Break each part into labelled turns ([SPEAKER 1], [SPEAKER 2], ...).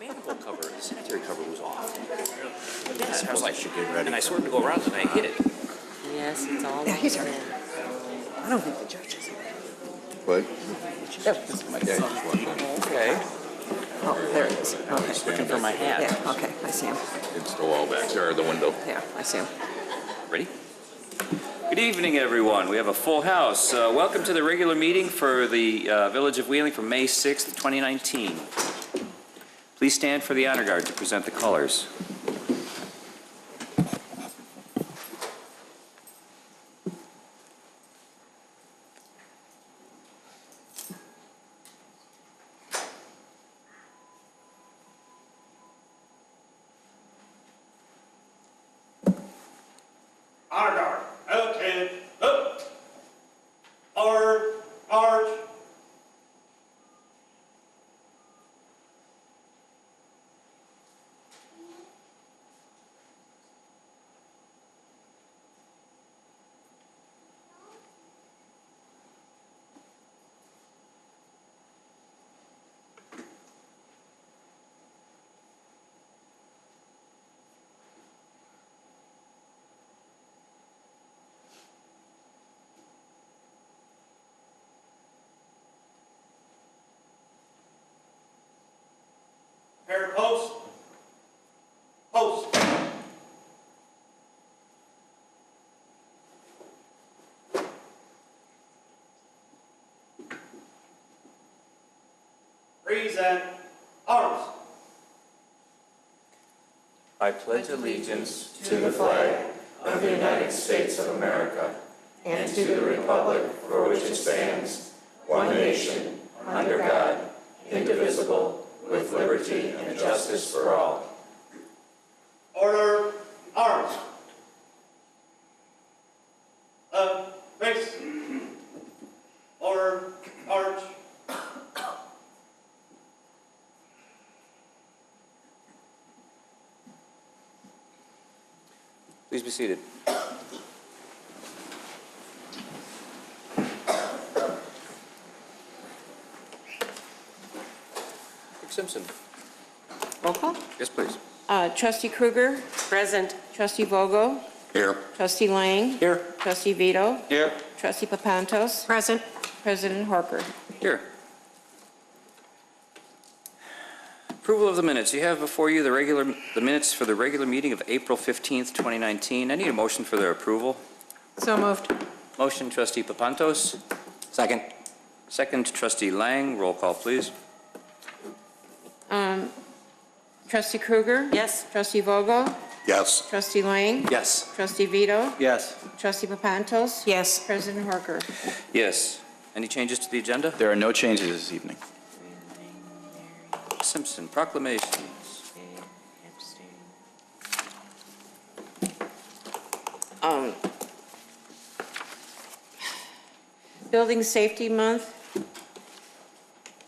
[SPEAKER 1] manhole cover, the sanitary cover was off. Yeah, I was like, and I swerved to go around and I hit it.
[SPEAKER 2] Yes, it's all.
[SPEAKER 3] Yeah, he's already. I don't think the judge is.
[SPEAKER 4] What?
[SPEAKER 3] Oh,
[SPEAKER 4] My dad just walked in.
[SPEAKER 1] Okay.
[SPEAKER 3] oh, there it is. Okay.
[SPEAKER 1] Looking for my hat.
[SPEAKER 3] Yeah, okay, I see him.
[SPEAKER 4] It's the wall back there, the window.
[SPEAKER 3] Yeah, I see him.
[SPEAKER 1] Ready? Good evening, everyone. We have a full house. Welcome to the regular meeting for the Village of Wheeling for May 6th, 2019. Please stand for the honor guard to present the colors.
[SPEAKER 5] Honor guard. Okay. Up. Forward. Arch. Prepare to post. Post. Present. Arms.
[SPEAKER 6] I pledge allegiance to the flag of the United States of America and to the republic for which it stands, one nation, under God, indivisible, with liberty and justice for all.
[SPEAKER 5] Order. Arms. Face. Order. Arch.
[SPEAKER 1] Please be seated. Simpson.
[SPEAKER 2] Roll call.
[SPEAKER 1] Yes, please.
[SPEAKER 2] Trustee Kruger.
[SPEAKER 3] Present.
[SPEAKER 2] Trustee Vogel.
[SPEAKER 4] Here.
[SPEAKER 2] Trustee Lang.
[SPEAKER 1] Here.
[SPEAKER 2] Trustee Vito.
[SPEAKER 1] Here.
[SPEAKER 2] Trustee Papantos.
[SPEAKER 3] Present.
[SPEAKER 2] President Horker.
[SPEAKER 1] Here. Approval of the minutes. You have before you the minutes for the regular meeting of April 15th, 2019. I need a motion for their approval.
[SPEAKER 3] So moved.
[SPEAKER 1] Motion, Trustee Papantos.
[SPEAKER 4] Second.
[SPEAKER 1] Second, Trustee Lang. Roll call, please.
[SPEAKER 2] Trustee Kruger.
[SPEAKER 3] Yes.
[SPEAKER 2] Trustee Vogel.
[SPEAKER 4] Yes.
[SPEAKER 2] Trustee Lang.
[SPEAKER 1] Yes.
[SPEAKER 2] Trustee Vito.
[SPEAKER 1] Yes.
[SPEAKER 2] Trustee Papantos.
[SPEAKER 3] Yes.
[SPEAKER 2] President Horker.
[SPEAKER 1] Yes. Any changes to the agenda?
[SPEAKER 7] There are no changes this evening.
[SPEAKER 1] Simpson, proclamations.
[SPEAKER 2] Building Safety Month,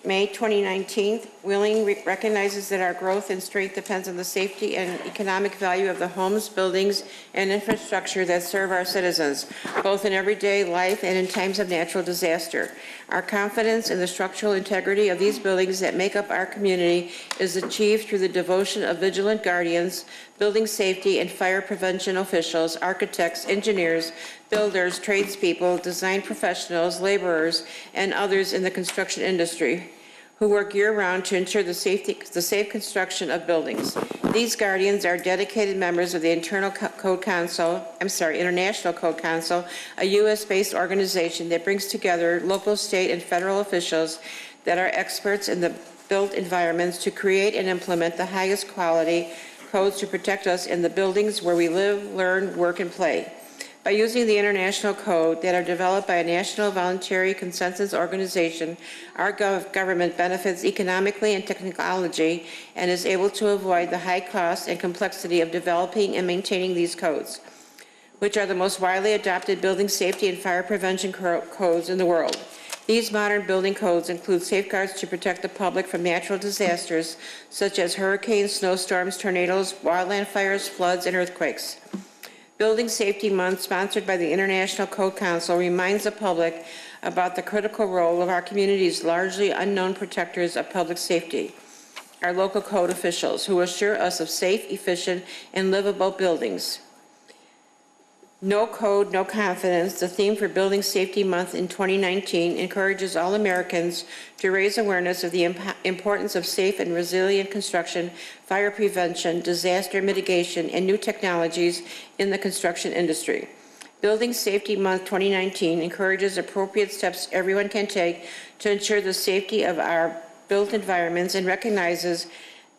[SPEAKER 2] May 2019. Wheeling recognizes that our growth and strength depends on the safety and economic value of the homes, buildings, and infrastructure that serve our citizens, both in everyday life and in times of natural disaster. Our confidence in the structural integrity of these buildings that make up our community is achieved through the devotion of vigilant guardians, building safety and fire prevention officials, architects, engineers, builders, tradespeople, design professionals, laborers, and others in the construction industry who work year-round to ensure the safe construction of buildings. These guardians are dedicated members of the International Code Council, a U.S.-based organization that brings together local, state, and federal officials that are experts in the built environments to create and implement the highest quality codes to protect us in the buildings where we live, learn, work, and play. By using the international code that are developed by a national voluntary consensus organization, our government benefits economically and technology and is able to avoid the high cost and complexity of developing and maintaining these codes, which are the most widely adopted building safety and fire prevention codes in the world. These modern building codes include safeguards to protect the public from natural disasters such as hurricanes, snowstorms, tornadoes, wildland fires, floods, and earthquakes. Building Safety Month, sponsored by the International Code Council, reminds the public about the critical role of our community's largely unknown protectors of public safety. our local code officials who assure us of safe, efficient, and livable buildings. No code, no confidence, the theme for Building Safety Month in 2019 encourages all Americans to raise awareness of the importance of safe and resilient construction, fire prevention, disaster mitigation, and new technologies in the construction industry. Building Safety Month 2019 encourages appropriate steps everyone can take to ensure the safety of our built environments and recognizes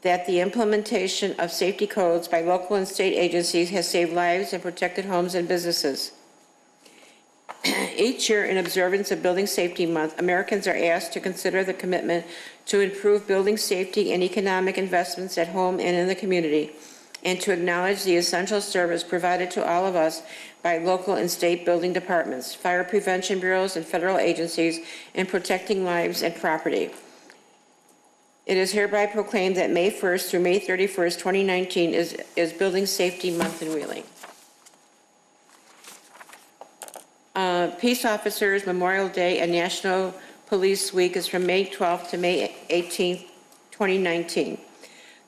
[SPEAKER 2] that the implementation of safety codes by local and state agencies has saved lives and protected homes and businesses. Each year, in observance of Building Safety Month, Americans are asked to consider the commitment to improve building safety and economic investments at home and in the community, and to acknowledge the essential service provided to all of us by local and state building departments, fire prevention bureaus, and federal agencies in protecting lives and property. It is hereby proclaimed that May 1st through May 31st, 2019 is Building Safety Month in Wheeling. Peace Officers Memorial Day and National Police Week is from May 12th to May 18th, 2019.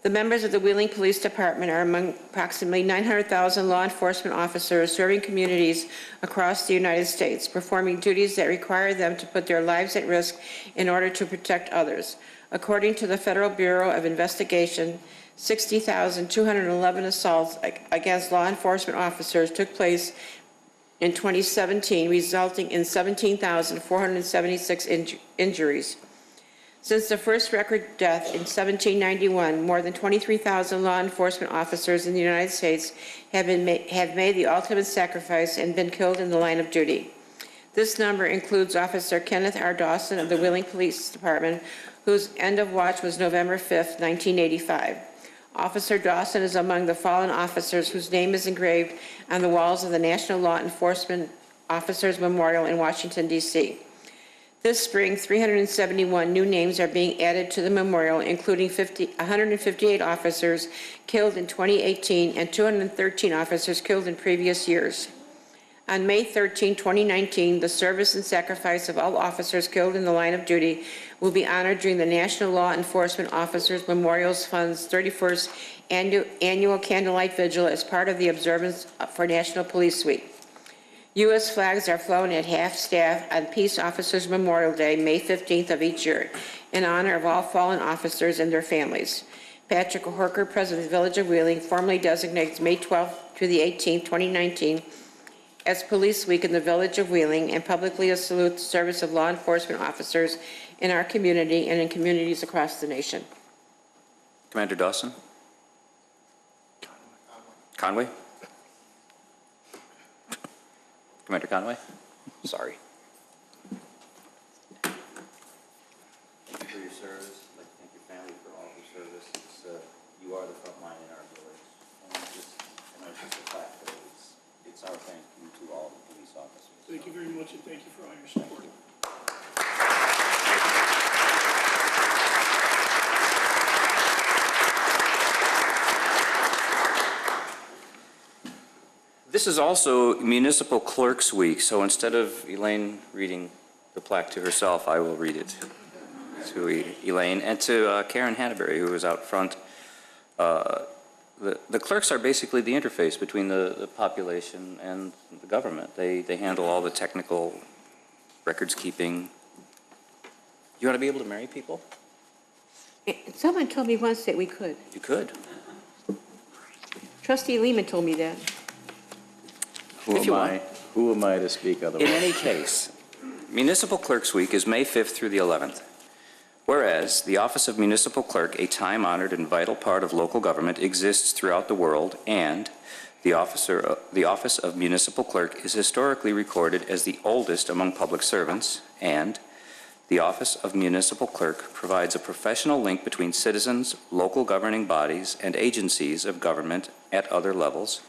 [SPEAKER 2] The members of the Wheeling Police Department are among approximately 900,000 law enforcement officers serving communities across the United States, performing duties that require them to put their lives at risk in order to protect others. According to the Federal Bureau of Investigation, 60,211 assaults against law enforcement officers took place in 2017, resulting in 17,476 injuries. Since the first record death in 1791, more than 23,000 law enforcement officers in the United States have made the ultimate sacrifice and been killed in the line of duty. This number includes Officer Kenneth R. Dawson of the Wheeling Police Department, whose end of watch was November 5th, 1985. Officer Dawson is among the fallen officers whose name is engraved on the walls of the National Law Enforcement Officers Memorial in Washington, D.C. This spring, 371 new names are being added to the memorial, including 158 officers killed in 2018 and 213 officers killed in previous years. On May 13, 2019, the service and sacrifice of all officers killed in the line of duty will be honored during the National Law Enforcement Officers Memorials Fund's 31st annual Candlelight Vigil as part of the observance for National Police Week. U.S. flags are flown at half-staff on Peace Officers Memorial Day, May 15th of each year, in honor of all fallen officers and their families. Patrick Horker, President of the Village of Wheeling, formally designates May 12th to the 18th, 2019, as Police Week in the Village of Wheeling, and publicly salutes the service of law enforcement officers in our community and in communities across the nation.
[SPEAKER 1] Commander Dawson? Conway? Commander Conway? Sorry.
[SPEAKER 7] Thank you for your service. I'd like to thank your family for all your service. You are the front line in our village. And it's just a fact that it's our thank you to all the police officers.
[SPEAKER 5] Thank you very much, and thank you for all your support.
[SPEAKER 1] This is also Municipal Clerks Week, so instead of Elaine reading the plaque to herself, I will read it to Elaine and to Karen Hannaberry, who is out front. The clerks are basically the interface between the population and the government. They handle all the technical records keeping. You want to be able to marry people?
[SPEAKER 2] Someone told me once that we could.
[SPEAKER 1] You could.
[SPEAKER 2] Trustee Lehman told me that.
[SPEAKER 1] If you want.
[SPEAKER 8] Who am I to speak
[SPEAKER 1] In
[SPEAKER 8] otherwise?
[SPEAKER 1] any case, Municipal Clerks Week is May 5th through the 11th. Whereas the office of municipal clerk, a time-honored and vital part of local government, exists throughout the world, and the office of municipal clerk is historically recorded as the oldest among public servants, and the office of municipal clerk provides a professional link between citizens, local governing bodies, and agencies of government at other levels,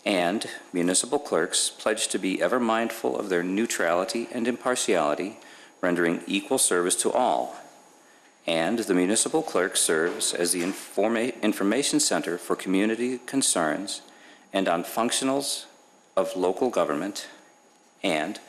[SPEAKER 1] and municipal clerks pledge to be ever mindful of their neutrality and impartiality, rendering equal service to all. And the municipal clerk serves as the information center for community concerns and on functionals of local government. And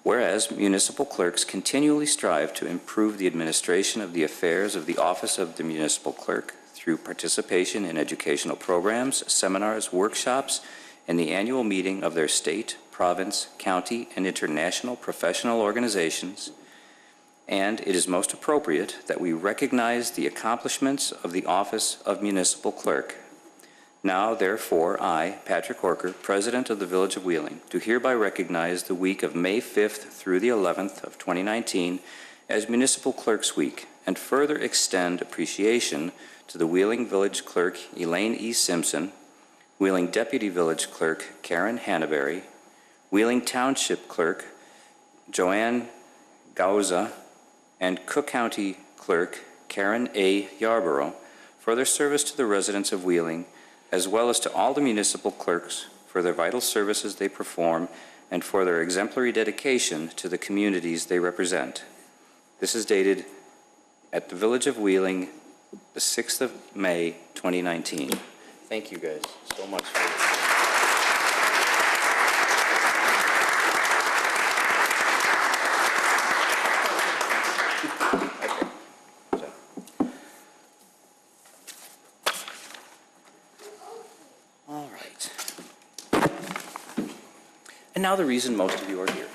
[SPEAKER 1] Whereas municipal clerks continually strive to improve the administration of the affairs of the office of the municipal clerk through participation in educational programs, seminars, workshops, and the annual meeting of their state, province, county, and international professional organizations. And it is most appropriate that we recognize the accomplishments of the office of municipal clerk. Now, therefore, I, Patrick Horker, President of the Village of Wheeling, do hereby recognize the week of May 5th through the 11th of 2019 as Municipal Clerks Week, and further extend appreciation to the Wheeling Village Clerk Elaine E. Simpson, Wheeling Deputy Village Clerk Karen Hannaberry, Wheeling Township Clerk Joanne Gauza, and Cook County Clerk Karen A. Yarborough for their service to the residents of Wheeling, as well as to all the municipal clerks for their vital services they perform and for their exemplary dedication to the communities they represent. This is dated at the Village of Wheeling, the 6th of May, 2019. Thank you guys so much for All right. And now the reason most of you are here.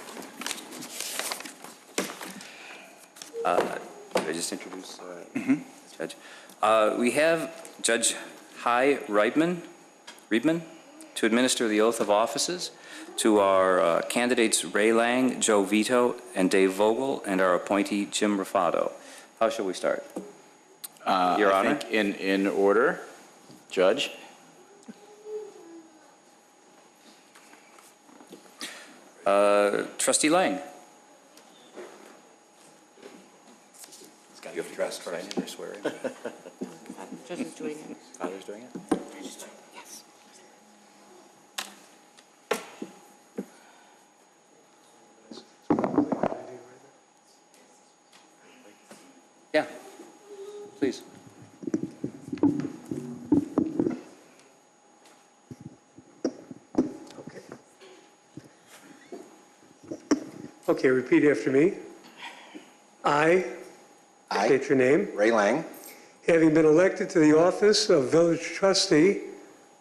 [SPEAKER 1] Did I just introduce the Judge? We have Judge Hy Reitman to administer the oath of offices to our candidates Ray Lang, Joe Vito, and Dave Vogel, and our appointee Jim Ruffatto. How shall we start? Your Honor?
[SPEAKER 7] I think in order, Judge.
[SPEAKER 1] Trustee Lang.
[SPEAKER 7] You have to trust, right? Or swear in.
[SPEAKER 2] Judge is doing it.
[SPEAKER 7] Father's doing it?
[SPEAKER 2] Yes.
[SPEAKER 1] Yeah, please.
[SPEAKER 5] Okay, repeat after me. I state your name.
[SPEAKER 8] Ray Lang,
[SPEAKER 5] Having been elected to the office of village trustee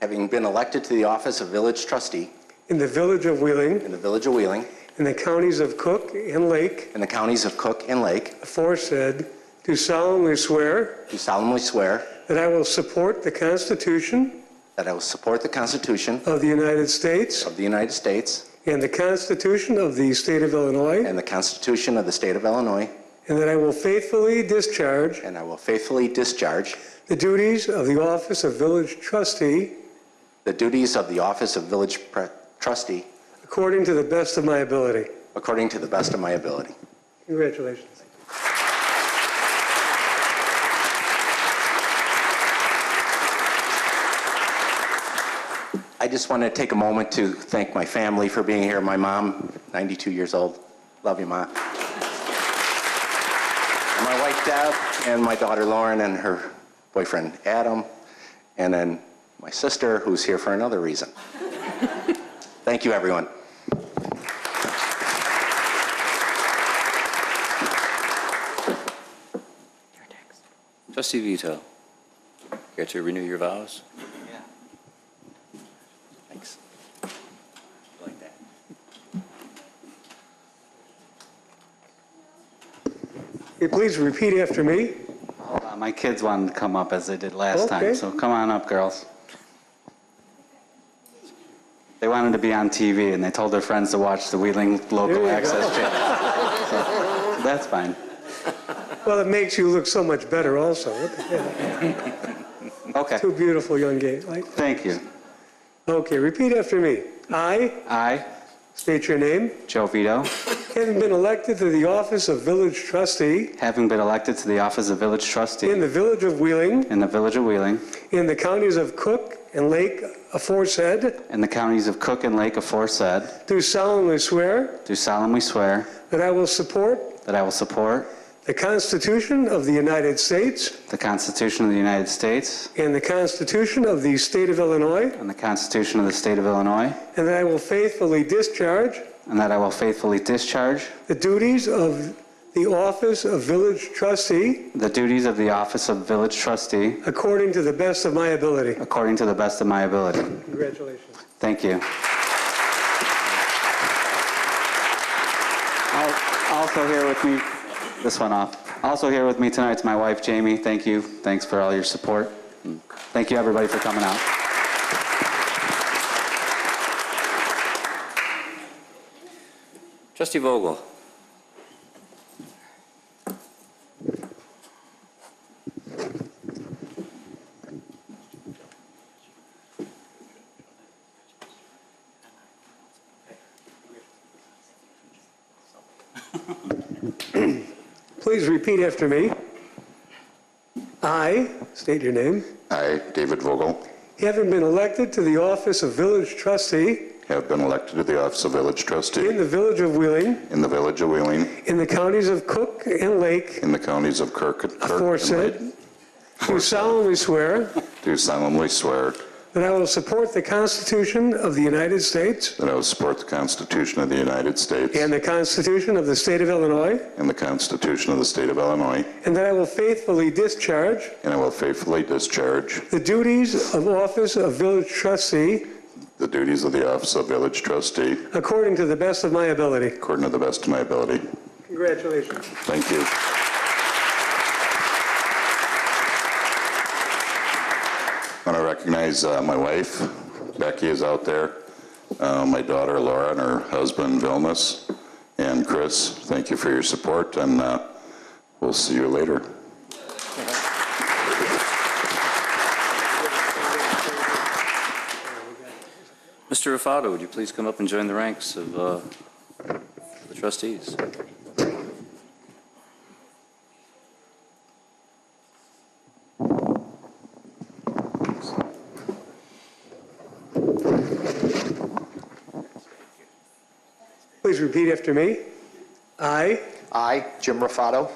[SPEAKER 8] having been elected to the office of village trustee
[SPEAKER 5] in the village of Wheeling,
[SPEAKER 8] in the village of Wheeling,
[SPEAKER 5] in the counties of Cook and Lake,
[SPEAKER 8] in the counties of Cook and Lake,
[SPEAKER 5] aforesaid, do solemnly swear
[SPEAKER 8] do solemnly swear
[SPEAKER 5] that I will support the Constitution
[SPEAKER 8] that I will support the Constitution
[SPEAKER 5] of the United States
[SPEAKER 8] of the United States
[SPEAKER 5] and the Constitution of the State of Illinois,
[SPEAKER 8] and the Constitution of the State of Illinois,
[SPEAKER 5] and that I will faithfully discharge
[SPEAKER 8] and I will faithfully discharge
[SPEAKER 5] the duties of the office of village trustee
[SPEAKER 8] the duties of the office of village trustee
[SPEAKER 5] according to the best of my ability.
[SPEAKER 8] according to the best of my ability.
[SPEAKER 5] Congratulations.
[SPEAKER 8] I just want to take a moment to thank my family for being here. My mom, 92 years old. Love you, Ma. And my wife, Deb, and my daughter, Lauren, and her boyfriend, Adam, and then my sister, who's here for another reason. Thank you, everyone.
[SPEAKER 1] Trustee Vito, care to renew your vows?
[SPEAKER 7] Yeah.
[SPEAKER 1] Thanks. Like that.
[SPEAKER 5] Okay, please repeat after me.
[SPEAKER 9] My kids wanted to come up as they did last
[SPEAKER 5] Okay.
[SPEAKER 9] time, so come on up, girls. They wanted to be on TV, and they told their friends to watch the Wheeling
[SPEAKER 5] There
[SPEAKER 9] local
[SPEAKER 5] you
[SPEAKER 9] access
[SPEAKER 5] go.
[SPEAKER 9] channel. So that's fine.
[SPEAKER 5] Well, it makes you look so much better also. What the hell?
[SPEAKER 9] Okay,
[SPEAKER 5] Two beautiful young gays.
[SPEAKER 9] thank you.
[SPEAKER 5] Okay, repeat after me.
[SPEAKER 9] I,
[SPEAKER 5] State your name.
[SPEAKER 9] Joe Vito,
[SPEAKER 5] Having been elected to the office of village trustee
[SPEAKER 9] having been elected to the office of village
[SPEAKER 5] in
[SPEAKER 9] trustee
[SPEAKER 5] the village of Wheeling,
[SPEAKER 9] in the village of Wheeling,
[SPEAKER 5] in the counties of Cook and Lake aforesaid,
[SPEAKER 9] in the counties of Cook and Lake aforesaid,
[SPEAKER 5] do solemnly swear
[SPEAKER 9] do solemnly swear
[SPEAKER 5] that I will support
[SPEAKER 9] that I will support
[SPEAKER 5] the Constitution of the United States
[SPEAKER 9] the Constitution of the United States
[SPEAKER 5] and the Constitution of the State of Illinois,
[SPEAKER 9] and the Constitution of the State of Illinois,
[SPEAKER 5] and that I will faithfully discharge
[SPEAKER 9] and that I will faithfully discharge
[SPEAKER 5] the duties of the office of Village Trustee
[SPEAKER 9] the duties of the office of Village Trustee
[SPEAKER 5] according to the best of my ability.
[SPEAKER 9] according to the best of my ability.
[SPEAKER 5] Congratulations.
[SPEAKER 9] Thank you. Also here with me, this one off. Also here with me tonight is my wife, Jamie. Thank you. Thanks for all your support. And thank you, everybody, for coming out.
[SPEAKER 1] Trustee Vogel.
[SPEAKER 5] Please repeat after me. I, state your name,
[SPEAKER 10] I, David Vogel,
[SPEAKER 5] having been elected to the office of Village Trustee
[SPEAKER 10] have been elected to the office of Village Trustee
[SPEAKER 5] in the Village of Wheeling,
[SPEAKER 10] in the Village of Wheeling,
[SPEAKER 5] in the counties of Cook and Lake,
[SPEAKER 10] in the counties of Kirk and Lake,
[SPEAKER 5] aforesaid, do solemnly swear
[SPEAKER 10] do solemnly swear
[SPEAKER 5] that I will support the Constitution of the United States
[SPEAKER 10] that I will support the Constitution of the United States
[SPEAKER 5] and the Constitution of the State of Illinois,
[SPEAKER 10] and the Constitution of the State of Illinois,
[SPEAKER 5] and that I will faithfully discharge
[SPEAKER 10] and I will faithfully discharge
[SPEAKER 5] the duties of office of Village Trustee
[SPEAKER 10] the duties of the office of Village Trustee
[SPEAKER 5] according to the best of my ability.
[SPEAKER 10] according to the best of my ability.
[SPEAKER 5] Congratulations.
[SPEAKER 10] Thank you. I want to recognize my wife, Becky is out there, my daughter Laura and her husband Vilmus, and Chris. Thank you for your support, and we'll see you later.
[SPEAKER 1] Mr. Ruffatto, would you please come up and join the ranks of the trustees?
[SPEAKER 5] Please repeat after me. I,
[SPEAKER 11] Jim Ruffatto,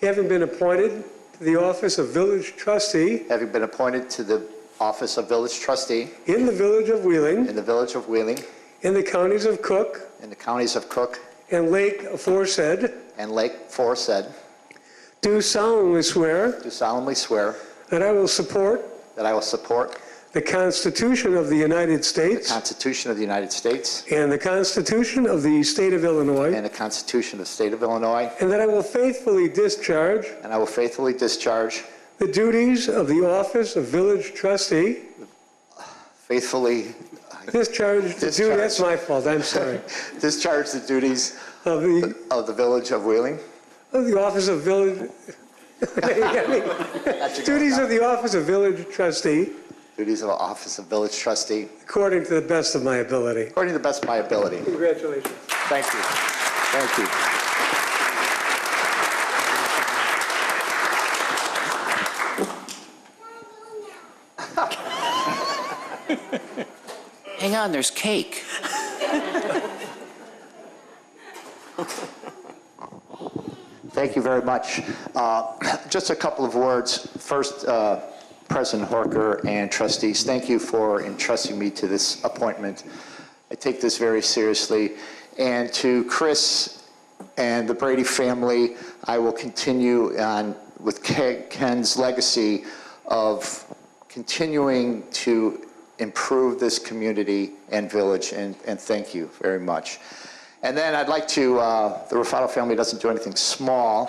[SPEAKER 5] having been appointed to the office of Village Trustee
[SPEAKER 11] having been appointed to the office of Village Trustee
[SPEAKER 5] in the Village of Wheeling,
[SPEAKER 11] in the Village of Wheeling,
[SPEAKER 5] in the counties of Cook
[SPEAKER 11] in the counties of Cook
[SPEAKER 5] and Lake aforesaid,
[SPEAKER 11] and Lake aforesaid,
[SPEAKER 5] do solemnly swear
[SPEAKER 11] do solemnly swear
[SPEAKER 5] that I will support
[SPEAKER 11] that I will support
[SPEAKER 5] the Constitution of the United
[SPEAKER 11] the
[SPEAKER 5] States
[SPEAKER 11] Constitution of the United States
[SPEAKER 5] and the Constitution of the State of Illinois,
[SPEAKER 11] and the Constitution of the State of Illinois,
[SPEAKER 5] and that I will faithfully discharge
[SPEAKER 11] and I will faithfully discharge
[SPEAKER 5] the duties of the office of Village Trustee.
[SPEAKER 11] faithfully
[SPEAKER 5] Discharge the duty, that's my fault, I'm sorry.
[SPEAKER 11] discharge the duties
[SPEAKER 5] Of
[SPEAKER 11] of the Village of Wheeling.
[SPEAKER 5] the office of Village, duties of the office of Village Trustee
[SPEAKER 11] Duties of the office of Village Trustee
[SPEAKER 5] according to the best of my ability.
[SPEAKER 11] according to the best of my ability.
[SPEAKER 5] Congratulations.
[SPEAKER 11] Thank you. Thank you.
[SPEAKER 1] Hang on, there's cake.
[SPEAKER 11] Thank you very much. Just a couple of words. First, President Horker and trustees, thank you for entrusting me to this appointment. I take this very seriously. And to Chris and the Brady family, I will continue on with Ken's legacy of continuing to improve this community and village, and thank you very much. And then I'd like to, the Ruffatto family doesn't do anything small,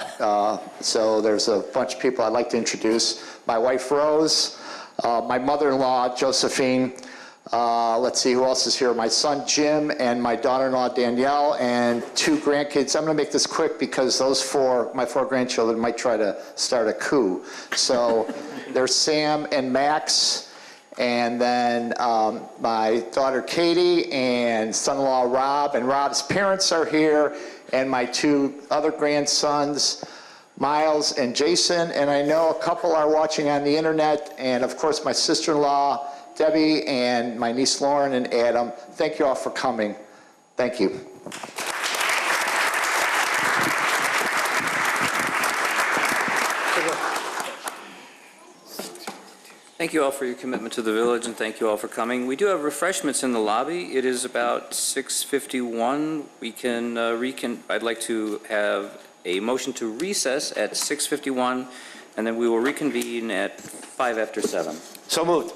[SPEAKER 11] so there's a bunch of people I'd like to introduce. My wife, Rose, my mother-in-law, Josephine, let's see who else is here, my son, Jim, and my daughter-in-law, Danielle, and 2 grandkids. I'm gonna make this quick because my 4 grandchildren might try to start a coup. So there's Sam and Max, and then my daughter Katie and son-in-law Rob, and Rob's parents are here, and my 2 other grandsons, Miles and Jason, and I know a couple are watching on the internet, and of course my sister-in-law Debbie and my niece Lauren and Adam. Thank you all for coming. Thank you.
[SPEAKER 1] Thank you all for your commitment to the village, and thank you all for coming. We do have refreshments in the lobby. It is about 6:51. I'd like to have a motion to recess at 6:51, and then we will reconvene at 5 after 7.
[SPEAKER 11] So moved.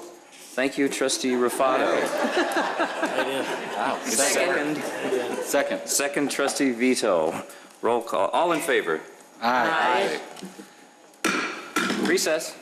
[SPEAKER 1] Thank you, Trustee Ruffatto. Second, Trustee Vito. Roll call. All in favor?
[SPEAKER 9] Aye.
[SPEAKER 1] Recess.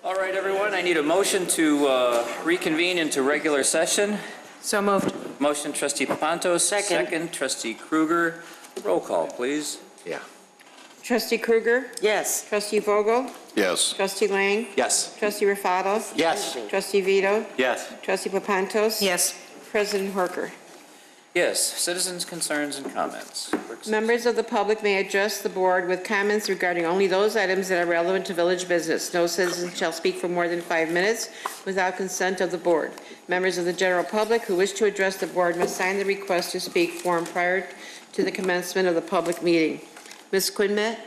[SPEAKER 1] All right, everyone, I need a motion to reconvene into regular session.
[SPEAKER 3] So moved.
[SPEAKER 1] Motion, Trustee Papantos. Second, Trustee Kruger. Roll call, please.
[SPEAKER 11] Yeah.
[SPEAKER 2] Trustee Kruger?
[SPEAKER 3] Yes.
[SPEAKER 2] Trustee Vogel?
[SPEAKER 10] Yes.
[SPEAKER 2] Trustee Lang?
[SPEAKER 8] Yes.
[SPEAKER 2] Trustee Ruffatto?
[SPEAKER 11] Yes.
[SPEAKER 2] Trustee Vito?
[SPEAKER 8] Yes.
[SPEAKER 2] Trustee Papantos?
[SPEAKER 3] Yes.
[SPEAKER 2] President Horker?
[SPEAKER 1] Yes, citizens' concerns and comments.
[SPEAKER 2] Members of the public may address the board with comments regarding only those items that are relevant to village business. No citizen shall speak for more than 5 minutes without consent of the board. Members of the general public who wish to address the board must sign the request to speak form prior to the commencement of the public meeting. Ms. Quinmet?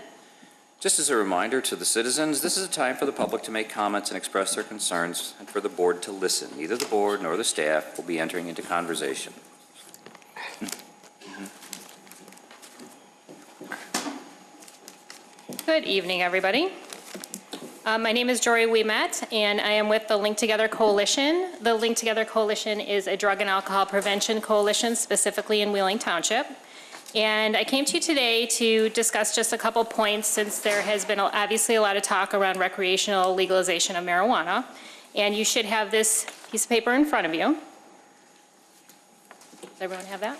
[SPEAKER 1] Just as a reminder to the citizens, this is a time for the public to make comments and express their concerns and for the board to listen. Neither the board nor the staff will be entering into conversation.
[SPEAKER 12] Good evening, everybody. My name is Jory Ouimet, and I am with the Link Together Coalition. The Link Together Coalition is a drug and alcohol prevention coalition, specifically in Wheeling Township. And I came to you today to discuss just a couple points, since there has been obviously a lot of talk around recreational legalization of marijuana. And you should have this piece of paper in front of you. Does everyone have that?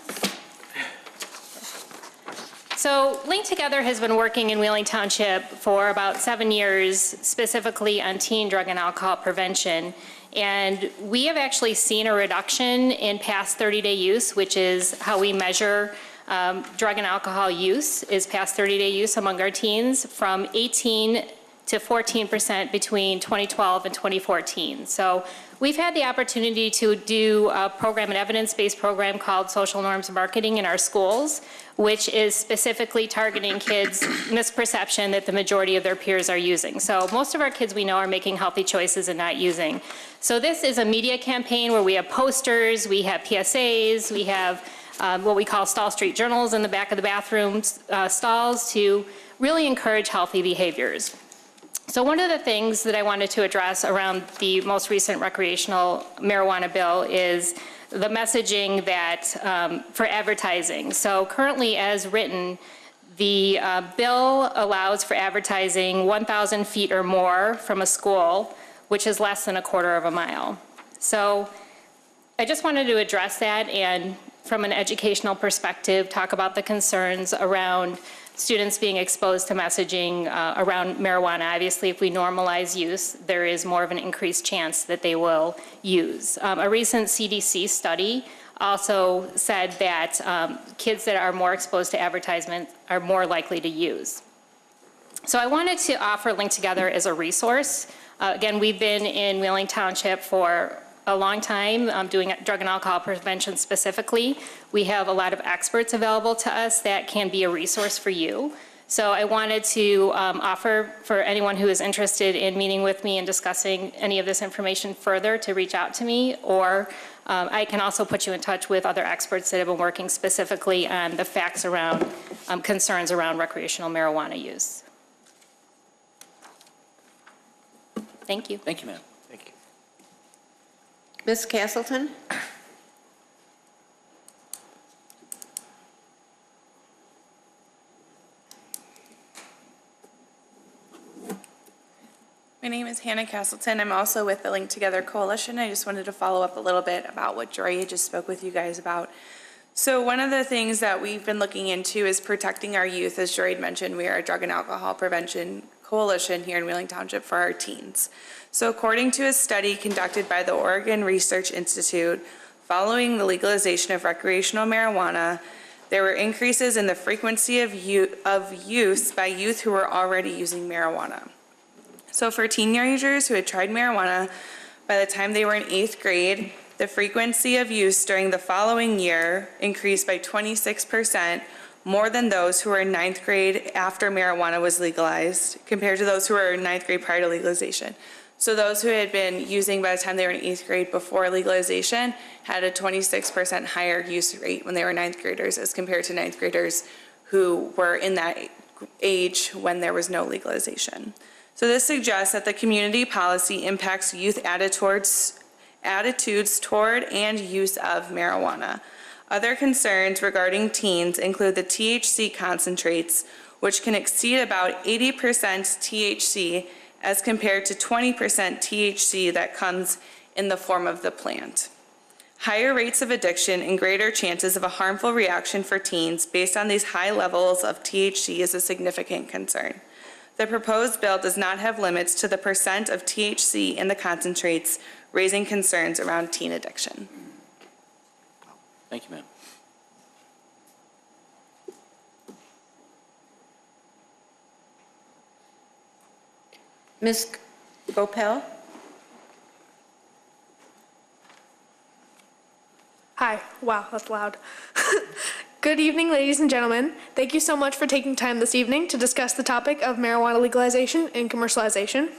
[SPEAKER 12] So Link Together has been working in Wheeling Township for about 7 years, specifically on teen drug and alcohol prevention. And we have actually seen a reduction in past 30-day use, which is how we measure drug and alcohol use, is past 30-day use among our teens, from 18 to 14% between 2012 and 2014. So we've had the opportunity to do a program, an evidence-based program called Social Norms Marketing in our schools, which is specifically targeting kids' misperception that the majority of their peers are using. So most of our kids we know are making healthy choices and not using. So this is a media campaign where we have posters, we have PSAs, we have what we call Stall Street Journals in the back of the bathroom stalls to really encourage healthy behaviors. So one of the things that I wanted to address around the most recent recreational marijuana bill is the messaging that for advertising. So currently, as written, the bill allows for advertising 1,000 feet or more from a school, which is less than a quarter of a mile. So I just wanted to address that and, from an educational perspective, talk about the concerns around students being exposed to messaging around marijuana. Obviously, if we normalize use, there is more of an increased chance that they will use. A recent CDC study also said that kids that are more exposed to advertisement are more likely to use. So I wanted to offer Link Together as a resource. Again, we've been in Wheeling Township for a long time doing drug and alcohol prevention specifically. We have a lot of experts available to us that can be a resource for you. So I wanted to offer for anyone who is interested in meeting with me and discussing any of this information further to reach out to me, or I can also put you in touch with other experts that have been working specifically on the facts around concerns around recreational marijuana use. Thank you.
[SPEAKER 1] Thank you, ma'am.
[SPEAKER 2] Ms. Castleton?
[SPEAKER 13] My name is Hannah Castleton. I'm also with the Link Together Coalition. I just wanted to follow up a little bit about what Jory just spoke with you guys about. So one of the things that we've been looking into is protecting our youth. As Jory mentioned, we are a drug and alcohol prevention coalition here in Wheeling Township for our teens. So according to a study conducted by the Oregon Research Institute, following the legalization of recreational marijuana, there were increases in the frequency of use by youth who were already using marijuana. So for teenagers who had tried marijuana by the time they were in 8th grade, the frequency of use during the following year increased by 26%, more than those who were in 9th grade after marijuana was legalized, compared to those who were in 9th grade prior to legalization. So those who had been using by the time they were in 8th grade before legalization had a 26% higher use rate when they were 9th graders as compared to 9th graders who were in that age when there was no legalization. So this suggests that the community policy impacts youth attitudes toward and use of marijuana. Other concerns regarding teens include the THC concentrates, which can exceed about 80% THC as compared to 20% THC that comes in the form of the plant. Higher rates of addiction and greater chances of a harmful reaction for teens based on these high levels of THC is a significant concern. The proposed bill does not have limits to the percent of THC in the concentrates, raising concerns around teen addiction.
[SPEAKER 1] Thank you, ma'am.
[SPEAKER 2] Ms. Gopel?
[SPEAKER 14] Hi. Wow, that's loud. Good evening, ladies and gentlemen. Thank you so much for taking time this evening to discuss the topic of marijuana legalization and commercialization.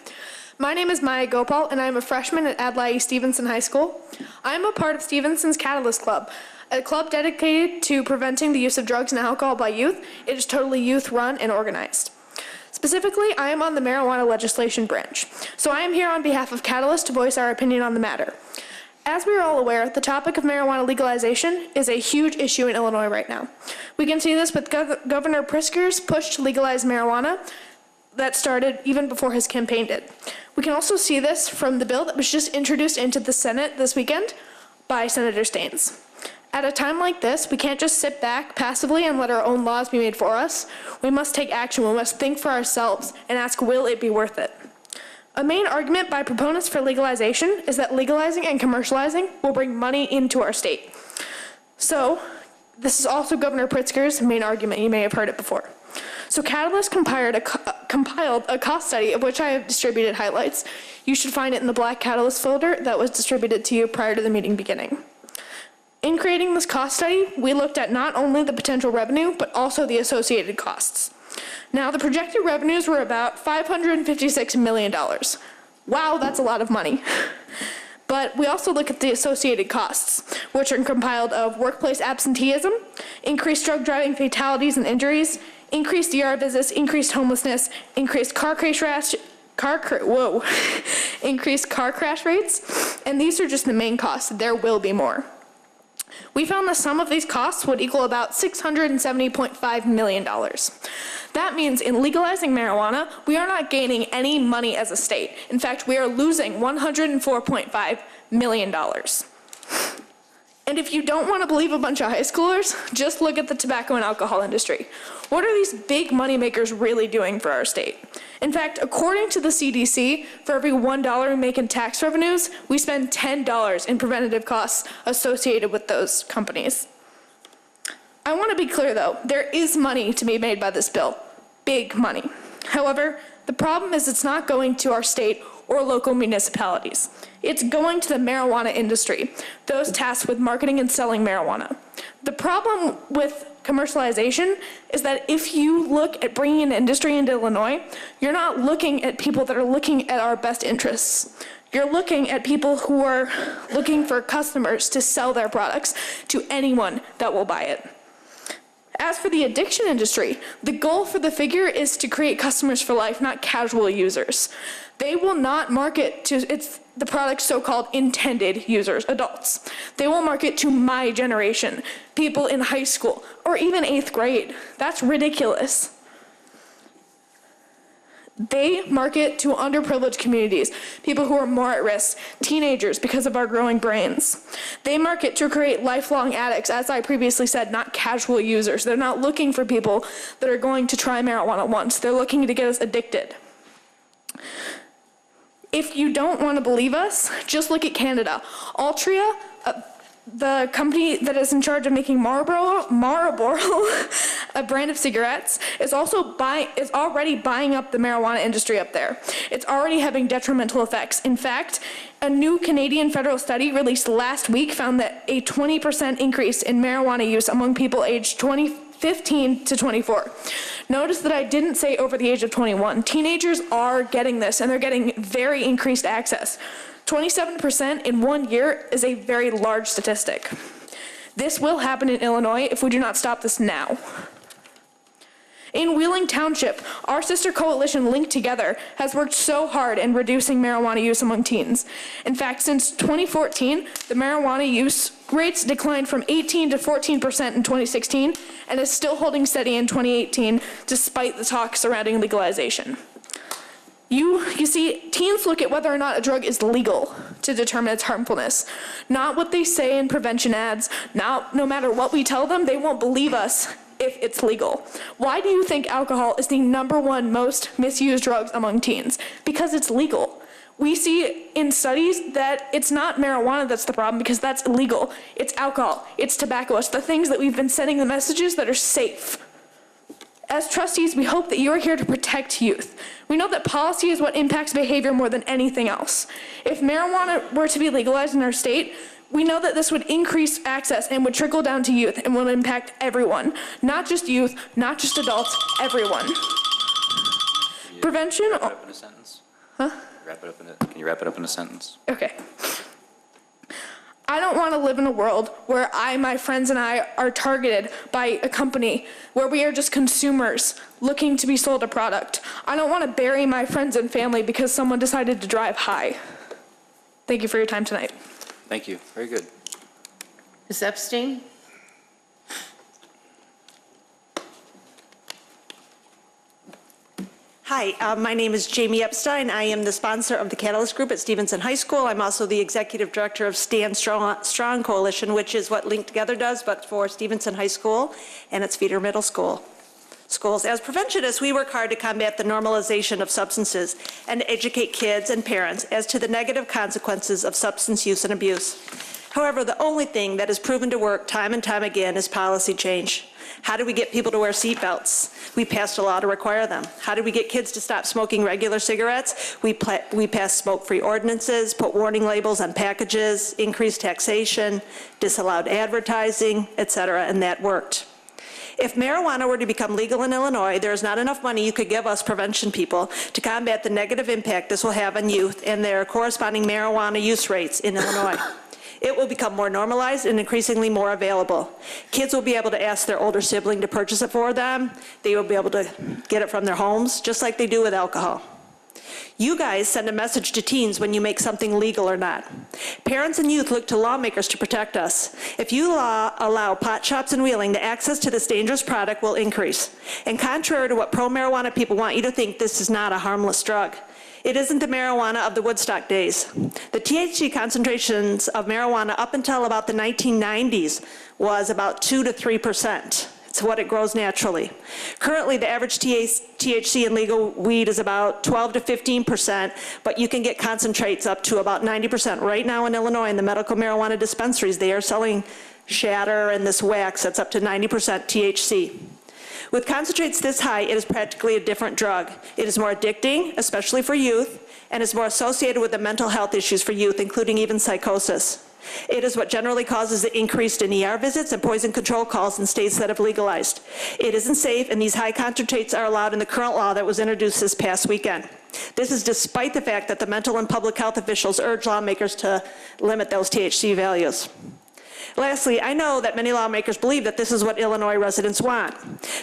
[SPEAKER 14] My name is Maya Gopal, and I am a freshman at Adlai Stevenson High School. I am a part of Stevenson's Catalyst Club, a club dedicated to preventing the use of drugs and alcohol by youth. It is totally youth-run and organized. Specifically, I am on the marijuana legislation branch, so I am here on behalf of Catalyst to voice our opinion on the matter. As we are all aware, the topic of marijuana legalization is a huge issue in Illinois right now. We can see this with Governor Pritzker's push to legalize marijuana that started even before his campaign did. We can also see this from the bill that was just introduced into the Senate this weekend by Senator Staines. At a time like this, we can't just sit back passively and let our own laws be made for us. We must take action. We must think for ourselves and ask, will it be worth it? A main argument by proponents for legalization is that legalizing and commercializing will bring money into our state. So, this is also Governor Pritzker's main argument. You may have heard it before. So Catalyst compiled a cost study of which I have distributed highlights. You should find it in the black Catalyst folder that was distributed to you prior to the meeting beginning. In creating this cost study, we looked at not only the potential revenue, but also the associated costs. Now, the projected revenues were about $556 million. Wow, that's a lot of money. But we also look at the associated costs, which are compiled of workplace absenteeism, increased drug driving fatalities and injuries, increased ER visits, increased homelessness, increased increased car crash rates, and these are just the main costs. There will be more. We found the sum of these costs would equal about $670.5 million. That means in legalizing marijuana, we are not gaining any money as a state. In fact, we are losing $104.5 million. And if you don't want to believe a bunch of high schoolers, just look at the tobacco and alcohol industry. What are these big moneymakers really doing for our state? In fact, according to the CDC, for every $1 we make in tax revenues, we spend $10 in preventative costs associated with those companies. I want to be clear, though, there is money to be made by this bill. Big money. However, the problem is it's not going to our state or local municipalities. It's going to the marijuana industry, those tasked with marketing and selling marijuana. The problem with commercialization is that if you look at bringing an industry into Illinois, you're not looking at people that are looking at our best interests. You're looking at people who are looking for customers to sell their products to anyone that will buy it. As for the addiction industry, the goal for the figure is to create customers for life, not casual users. They will not market to the product's so-called intended users, adults. They will market to my generation, people in high school, or even 8th grade. That's ridiculous. They market to underprivileged communities, people who are more at risk, teenagers because of our growing brains. They market to create lifelong addicts, as I previously said, not casual users. They're not looking for people that are going to try marijuana once. They're looking to get us addicted. If you don't want to believe us, just look at Canada. Altria, the company that is in charge of making Marlboro, a brand of cigarettes, is already buying up the marijuana industry up there. It's already having detrimental effects. In fact, a new Canadian federal study released last week found that a 20% increase in marijuana use among people aged 15 to 24. Notice that I didn't say over the age of 21. Teenagers are getting this, and they're getting very increased access. 27% in 1 year is a very large statistic. This will happen in Illinois if we do not stop this now. In Wheeling Township, our sister coalition Linked Together has worked so hard in reducing marijuana use among teens. In fact, since 2014, the marijuana use rates declined from 18 to 14% in 2016 and is still holding steady in 2018 despite the talk surrounding legalization. You see, teens look at whether or not a drug is legal to determine its harmfulness, not what they say in prevention ads. No matter what we tell them, they won't believe us if it's legal. Why do you think alcohol is the #1 most misused drug among teens? Because it's legal. We see in studies that it's not marijuana that's the problem because that's illegal. It's alcohol, it's tobacco, it's the things that we've been sending the messages that are safe. As trustees, we hope that you are here to protect youth. We know that policy is what impacts behavior more than anything else. If marijuana were to be legalized in our state, we know that this would increase access and would trickle down to youth and will impact everyone. Not just youth, not just adults, everyone. Prevention...
[SPEAKER 1] Wrap it up in a sentence?
[SPEAKER 14] Huh?
[SPEAKER 1] Can you wrap it up in a sentence?
[SPEAKER 14] Okay. I don't want to live in a world where my friends and I are targeted by a company where we are just consumers looking to be sold a product. I don't want to bury my friends and family because someone decided to drive high. Thank you for your time tonight.
[SPEAKER 1] Thank you. Very good.
[SPEAKER 2] Ms. Epstein?
[SPEAKER 15] Hi, my name is Jamie Epstein. I am the sponsor of the Catalyst Group at Stevenson High School. I'm also the executive director of Stand Strong Coalition, which is what Link Together does, but for Stevenson High School and its feeder middle schools. As preventionists, we work hard to combat the normalization of substances and to educate kids and parents as to the negative consequences of substance use and abuse. However, the only thing that has proven to work time and time again is policy change. How do we get people to wear seatbelts? We passed a law to require them. How do we get kids to stop smoking regular cigarettes? We passed smoke-free ordinances, put warning labels on packages, increased taxation, disallowed advertising, etc., and that worked. If marijuana were to become legal in Illinois, there is not enough money you could give us prevention people to combat the negative impact this will have on youth and their corresponding marijuana use rates in Illinois. It will become more normalized and increasingly more available. Kids will be able to ask their older sibling to purchase it for them. They will be able to get it from their homes, just like they do with alcohol. You guys send a message to teens when you make something legal or not. Parents and youth look to lawmakers to protect us. If you allow pot shops in Wheeling, the access to this dangerous product will increase. And contrary to what pro-marijuana people want you to think, this is not a harmless drug. It isn't the marijuana of the Woodstock days. The THC concentrations of marijuana up until about the 1990s was about 2 to 3%. It's what it grows naturally. Currently, the average THC in legal weed is about 12 to 15%, but you can get concentrates up to about 90%. Right now in Illinois, in the medical marijuana dispensaries, they are selling shatter and this wax that's up to 90% THC. With concentrates this high, it is practically a different drug. It is more addicting, especially for youth, and is more associated with the mental health issues for youth, including even psychosis. It is what generally causes the increase in ER visits and poison control calls in states that have legalized. It isn't safe, and these high concentrates are allowed in the current law that was introduced this past weekend. This is despite the fact that the mental and public health officials urge lawmakers to limit those THC values. Lastly, I know that many lawmakers believe that this is what Illinois residents want.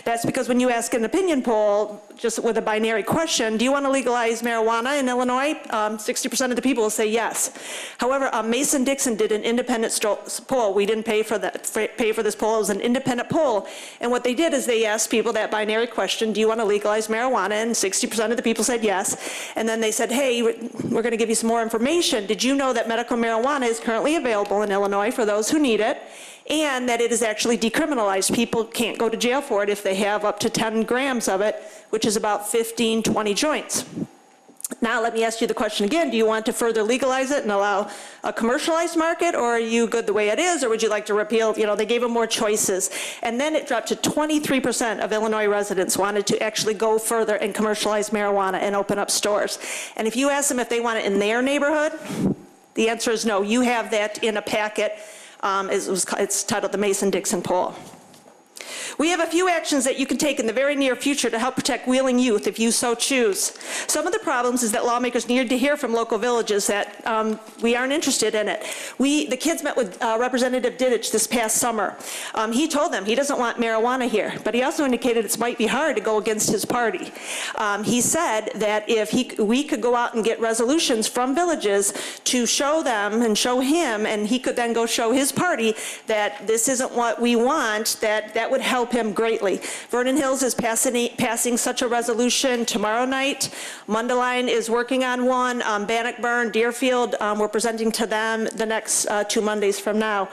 [SPEAKER 15] That's because when you ask an opinion poll, just with a binary question, do you want to legalize marijuana in Illinois? 60% of the people will say yes. However, Mason-Dixon did an independent poll. We didn't pay for this poll. It was an independent poll. And what they did is they asked people that binary question, do you want to legalize marijuana? And 60% of the people said yes. And then they said, hey, we're going to give you some more information. Did you know that medical marijuana is currently available in Illinois for those who need it, and that it is actually decriminalized? People can't go to jail for it if they have up to 10 grams of it, which is about 15, 20 joints. Now let me ask you the question again. Do you want to further legalize it and allow a commercialized market, or are you good the way it is, or would you like to repeal? You know, they gave them more choices. And then it dropped to 23% of Illinois residents wanted to actually go further and commercialize marijuana and open up stores. And if you ask them if they want it in their neighborhood, the answer is no. You have that in a packet. It's titled the Mason-Dixon poll. We have a few actions that you can take in the very near future to help protect Wheeling youth if you so choose. Some of the problems is that lawmakers need to hear from local villages that we aren't interested in it. The kids met with Representative Diddich this past summer. He told them he doesn't want marijuana here, but he also indicated it might be hard to go against his party. He said that if we could go out and get resolutions from villages to show them and show him, and he could then go show his party that this isn't what we want, that would help help him greatly. Vernon Hills is passing such a resolution tomorrow night. Mundelein is working on one. Bannockburn, Deerfield, we're presenting to them the next 2 Mondays from now.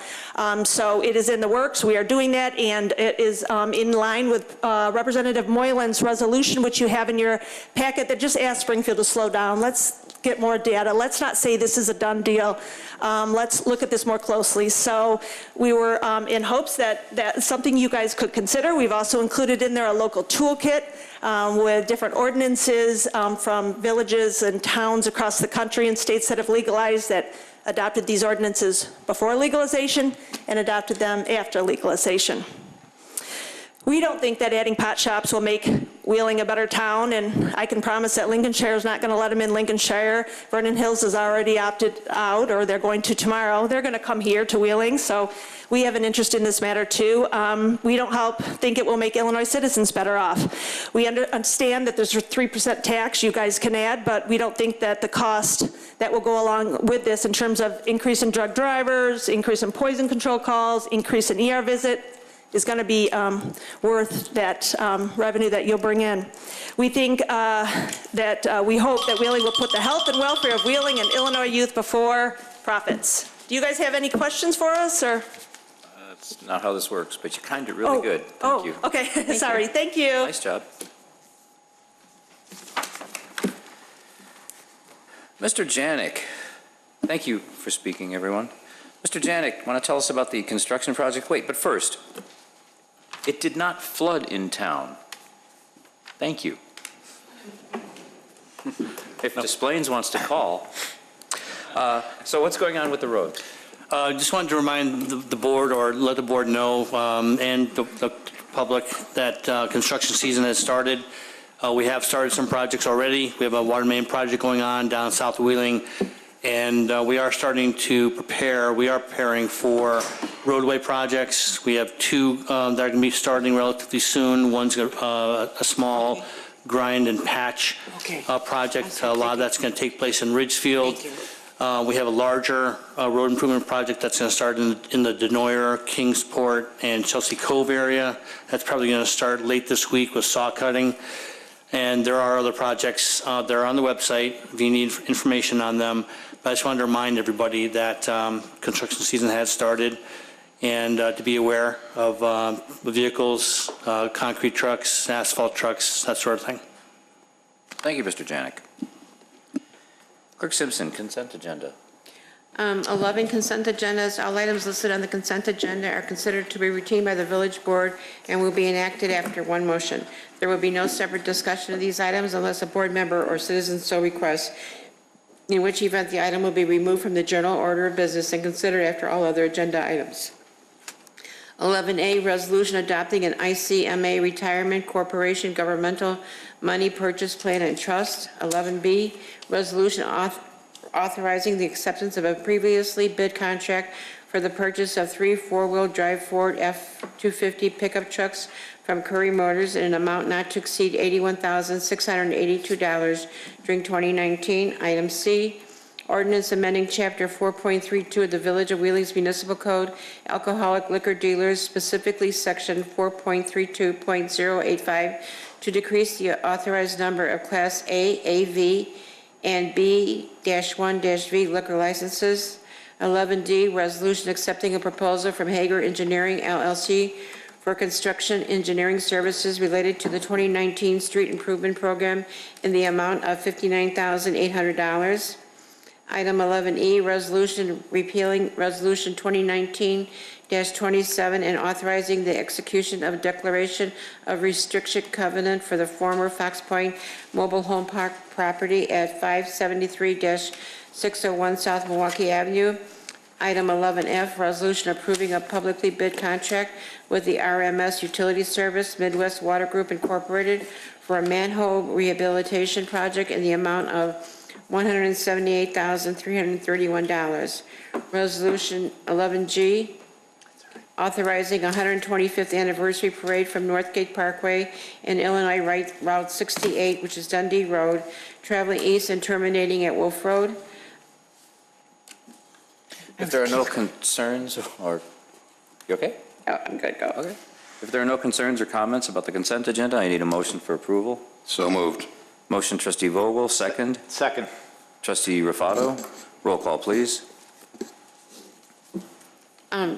[SPEAKER 15] So it is in the works. We are doing that, and it is in line with Representative Moylan's resolution, which you have in your packet, that just asks Springfield to slow down. Let's get more data. Let's not say this is a done deal. Let's look at this more closely. So we were in hopes that that's something you guys could consider. We've also included in there a local toolkit with different ordinances from villages and towns across the country and states that have legalized, that adopted these ordinances before legalization and adopted them after legalization. We don't think that adding pot shops will make Wheeling a better town, and I can promise that Lincolnshire is not going to let them in Lincolnshire. Vernon Hills has already opted out, or they're going to tomorrow. They're going to come here to Wheeling, so we have an interest in this matter too. We don't think it will make Illinois citizens better off. We understand that there's a 3% tax you guys can add, but we don't think that the cost that will go along with this in terms of increase in drug drivers, increase in poison control calls, increase in ER visit, is going to be worth that revenue that you'll bring in. We think we hope that Wheeling will put the health and welfare of Wheeling and Illinois youth before profits. Do you guys have any questions for us, or?
[SPEAKER 1] That's not how this works, but you're kind of really good. Thank you.
[SPEAKER 15] Okay. Sorry. Thank you.
[SPEAKER 1] Nice job. Mr. Janik, thank you for speaking, everyone. Mr. Janik, want to tell us about the construction project? Wait, but first, it did not flood in town. Thank you. If Desplaines wants to call. So what's going on with the road?
[SPEAKER 16] Just wanted to remind the board, or let the board know, and the public, that construction season has started. We have started some projects already. We have a water main project going on down south of Wheeling, and we are starting to prepare. We are preparing for roadway projects. We have two that are going to be starting relatively soon. One's a small grind and patch project. A lot of that's going to take place in Ridgefield. We have a larger road improvement project that's going to start in the Denoyer, Kingsport, and Chelsea Cove area. That's probably going to start late this week with saw cutting. And there are other projects that are on the website if you need information on them. But I just wanted to remind everybody that construction season has started, and to be aware of vehicles, concrete trucks, asphalt trucks, that sort of thing.
[SPEAKER 1] Thank you, Mr. Janik. Clerk Simpson, consent agenda.
[SPEAKER 2] 11 consent agendas. All items listed on the consent agenda are considered to be routine by the village board and will be enacted after one motion. There will be no separate discussion of these items unless a board member or citizen so requests, in which event the item will be removed from the general order of business and considered after all other agenda items. 11A, resolution adopting an ICMA retirement corporation governmental money purchase plan and trust. 11B, resolution authorizing the acceptance of a previously bid contract for the purchase of 3 four-wheel drive Ford F-250 pickup trucks from Curry Motors in an amount not to exceed $81,682 during 2019. Item C, ordinance amending Chapter 4.32 of the Village of Wheeling's Municipal Code, alcoholic liquor dealers, specifically Section 4.32.085, to decrease the authorized number of Class A, AV, and B-1-V liquor licenses. 11D, resolution accepting a proposal from Hager Engineering, LLC, for construction engineering services related to the 2019 street improvement program in the amount of $59,800. Item 11E, resolution repealing Resolution 2019-27 and authorizing the execution of a declaration of restriction covenant for the former Fox Point Mobile Home Park property at 573-601 South Milwaukee Avenue. Item 11F, resolution approving a publicly bid contract with the RMS Utility Service Midwest Water Group Incorporated for a manhole rehabilitation project in the amount of $178,331. Resolution 11G, authorizing 125th anniversary parade from Northgate Parkway and Illinois Route 68, which is Dundee Road, traveling east and terminating at Wolf Road.
[SPEAKER 1] If there are no concerns, or, you okay?
[SPEAKER 2] Oh, I'm good, go.
[SPEAKER 1] Okay. If there are no concerns or comments about the consent agenda, I need a motion for approval.
[SPEAKER 10] So moved.
[SPEAKER 1] Motion trustee Vogel, second.
[SPEAKER 11] Second.
[SPEAKER 1] Trustee Ruffatto. Roll call, please.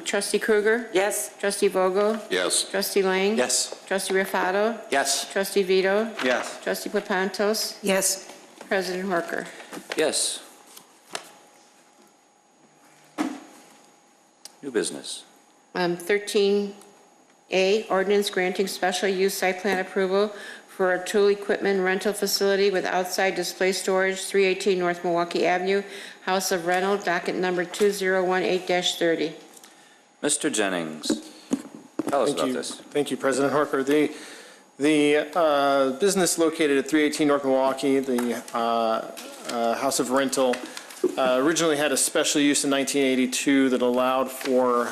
[SPEAKER 2] Trustee Krueger?
[SPEAKER 3] Yes.
[SPEAKER 2] Trustee Vogel?
[SPEAKER 10] Yes.
[SPEAKER 2] Trustee Lang?
[SPEAKER 11] Yes.
[SPEAKER 2] Trustee Ruffatto?
[SPEAKER 11] Yes.
[SPEAKER 2] Trustee Vito?
[SPEAKER 9] Yes.
[SPEAKER 2] Trustee Papantos?
[SPEAKER 3] Yes.
[SPEAKER 2] President Horker?
[SPEAKER 1] Yes. New business.
[SPEAKER 2] 13A, ordinance granting special use site plan approval for a tool equipment rental facility with outside display storage, 318 North Milwaukee Avenue, House of Rental, docket number 2018-30.
[SPEAKER 1] Mr. Jennings, tell us about this.
[SPEAKER 17] Thank you, President Horker. The business located at 318 North Milwaukee, the House of Rental, originally had a special use in 1982 that allowed for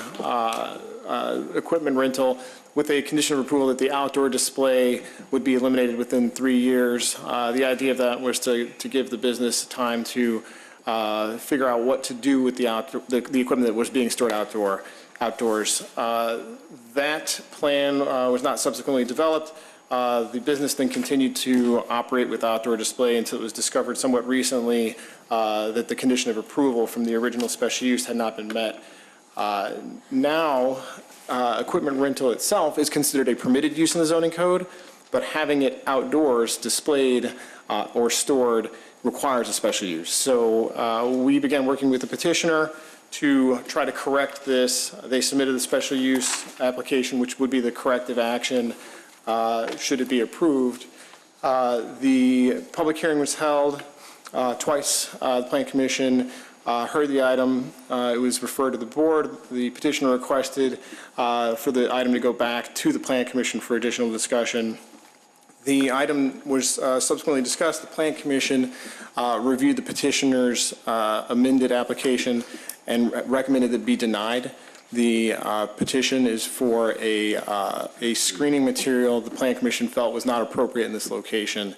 [SPEAKER 17] equipment rental with a condition of approval that the outdoor display would be eliminated within 3 years. The idea of that was to give the business time to figure out what to do with the equipment that was being stored outdoors. That plan was not subsequently developed. The business then continued to operate with outdoor display until it was discovered somewhat recently that the condition of approval from the original special use had not been met. Now, equipment rental itself is considered a permitted use in the zoning code, but having it outdoors displayed or stored requires a special use. So we began working with the petitioner to try to correct this. They submitted a special use application, which would be the corrective action should it be approved. The public hearing was held twice. The Planning Commission heard the item. It was referred to the board. The petitioner requested for the item to go back to the Planning Commission for additional discussion. The item was subsequently discussed. The Planning Commission reviewed the petitioner's amended application and recommended it be denied. The petition is for a screening material the Planning Commission felt was not appropriate in this location.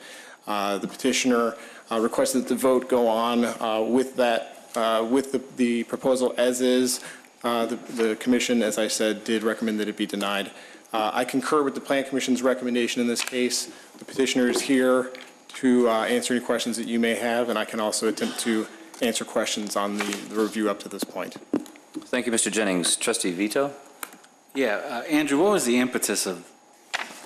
[SPEAKER 17] The petitioner requested that the vote go on with that, with the proposal as is. The commission, as I said, did recommend that it be denied. I concur with the Planning Commission's recommendation in this case. The petitioner is here to answer any questions that you may have, and I can also attempt to answer questions on the review up to this point.
[SPEAKER 1] Thank you, Mr. Jennings. Trustee Vito?
[SPEAKER 9] Yeah, Andrew, what was the impetus of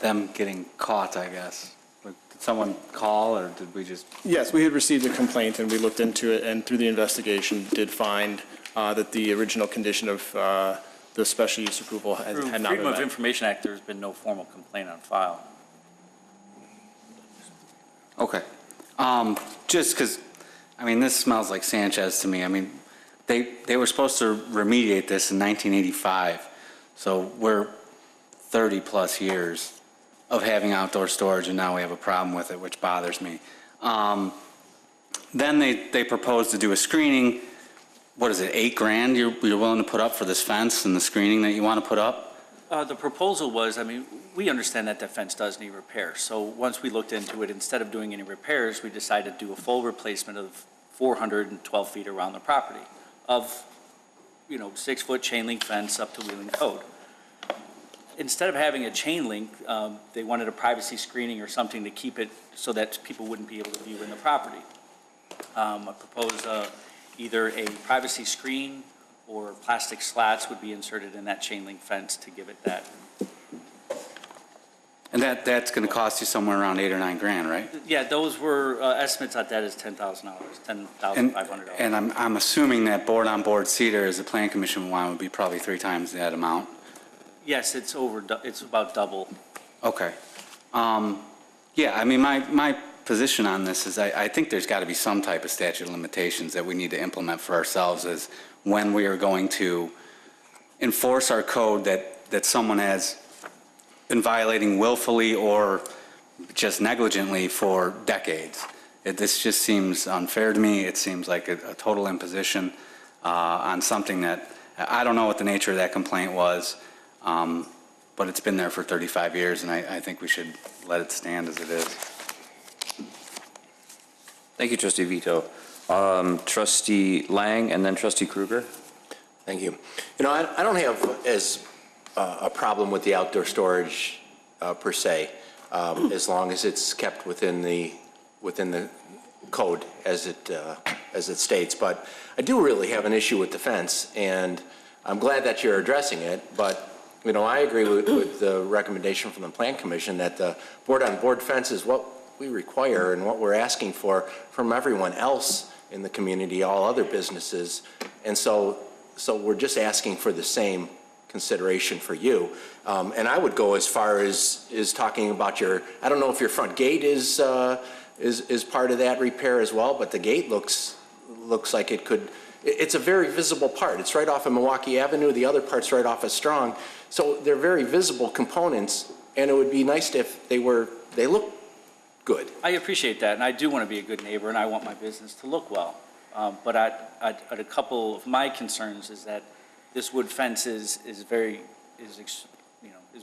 [SPEAKER 9] them getting caught, I guess? Like, did someone call, or did we just?
[SPEAKER 17] Yes, we had received a complaint, and we looked into it, and through the investigation did find that the original condition of the special use approval had not been met.
[SPEAKER 18] Freedom of Information Act, there's been no formal complaint on file.
[SPEAKER 9] Okay. Just because, I mean, this smells like Sanchez to me. I mean, they were supposed to remediate this in 1985, so we're 30-plus years of having outdoor storage, and now we have a problem with it, which bothers me. Then they proposed to do a screening. What is it, $8,000 you're willing to put up for this fence and the screening that you want to put up?
[SPEAKER 18] The proposal was, I mean, we understand that the fence does need repair. So once we looked into it, instead of doing any repairs, we decided to do a full replacement of 412 feet around the property of, 6-foot chain link fence up to Wheeling Code. Instead of having a chain link, they wanted a privacy screening or something to keep it so that people wouldn't be able to view in the property. I proposed either a privacy screen or plastic slats would be inserted in that chain link fence to give it that.
[SPEAKER 9] And that's going to cost you somewhere around $8,000 or $9,000, right?
[SPEAKER 18] Yeah, those were estimates on that is $10,000, $10,500.
[SPEAKER 9] And I'm assuming that board-on-board cedar, as the Plan Commission one, would be probably 3 times that amount.
[SPEAKER 18] Yes, it's about double.
[SPEAKER 9] Okay. Yeah, I mean, my position on this is I think there's got to be some type of statute of limitations that we need to implement for ourselves as when we are going to enforce our code that someone has been violating willfully or just negligently for decades. This just seems unfair to me. It seems like a total imposition on something that, I don't know what the nature of that complaint was, but it's been there for 35 years, and I think we should let it stand as it is.
[SPEAKER 1] Thank you, Trustee Vito. Trustee Lang and then Trustee Krueger.
[SPEAKER 4] Thank you. I don't have as
[SPEAKER 19] a problem with the outdoor storage per se, as long as it's kept within the code as it states. But I do really have an issue with the fence, and I'm glad that you're addressing it. But you know, I agree with the recommendation from the Plan Commission that the board-on-board fence is what we require and what we're asking for from everyone else in the community, all other businesses. And so we're just asking for the same consideration for you. And I would go as far as talking about I don't know if your front gate is part of that repair as well, but the gate looks like it's a very visible part. It's right off of Milwaukee Avenue. The other part's right off of Strong. So they're very visible components, and it would be nice if they look good.
[SPEAKER 18] I appreciate that, and I do want to be a good neighbor, and I want my business to look well. But a couple of my concerns is that this wood fence is very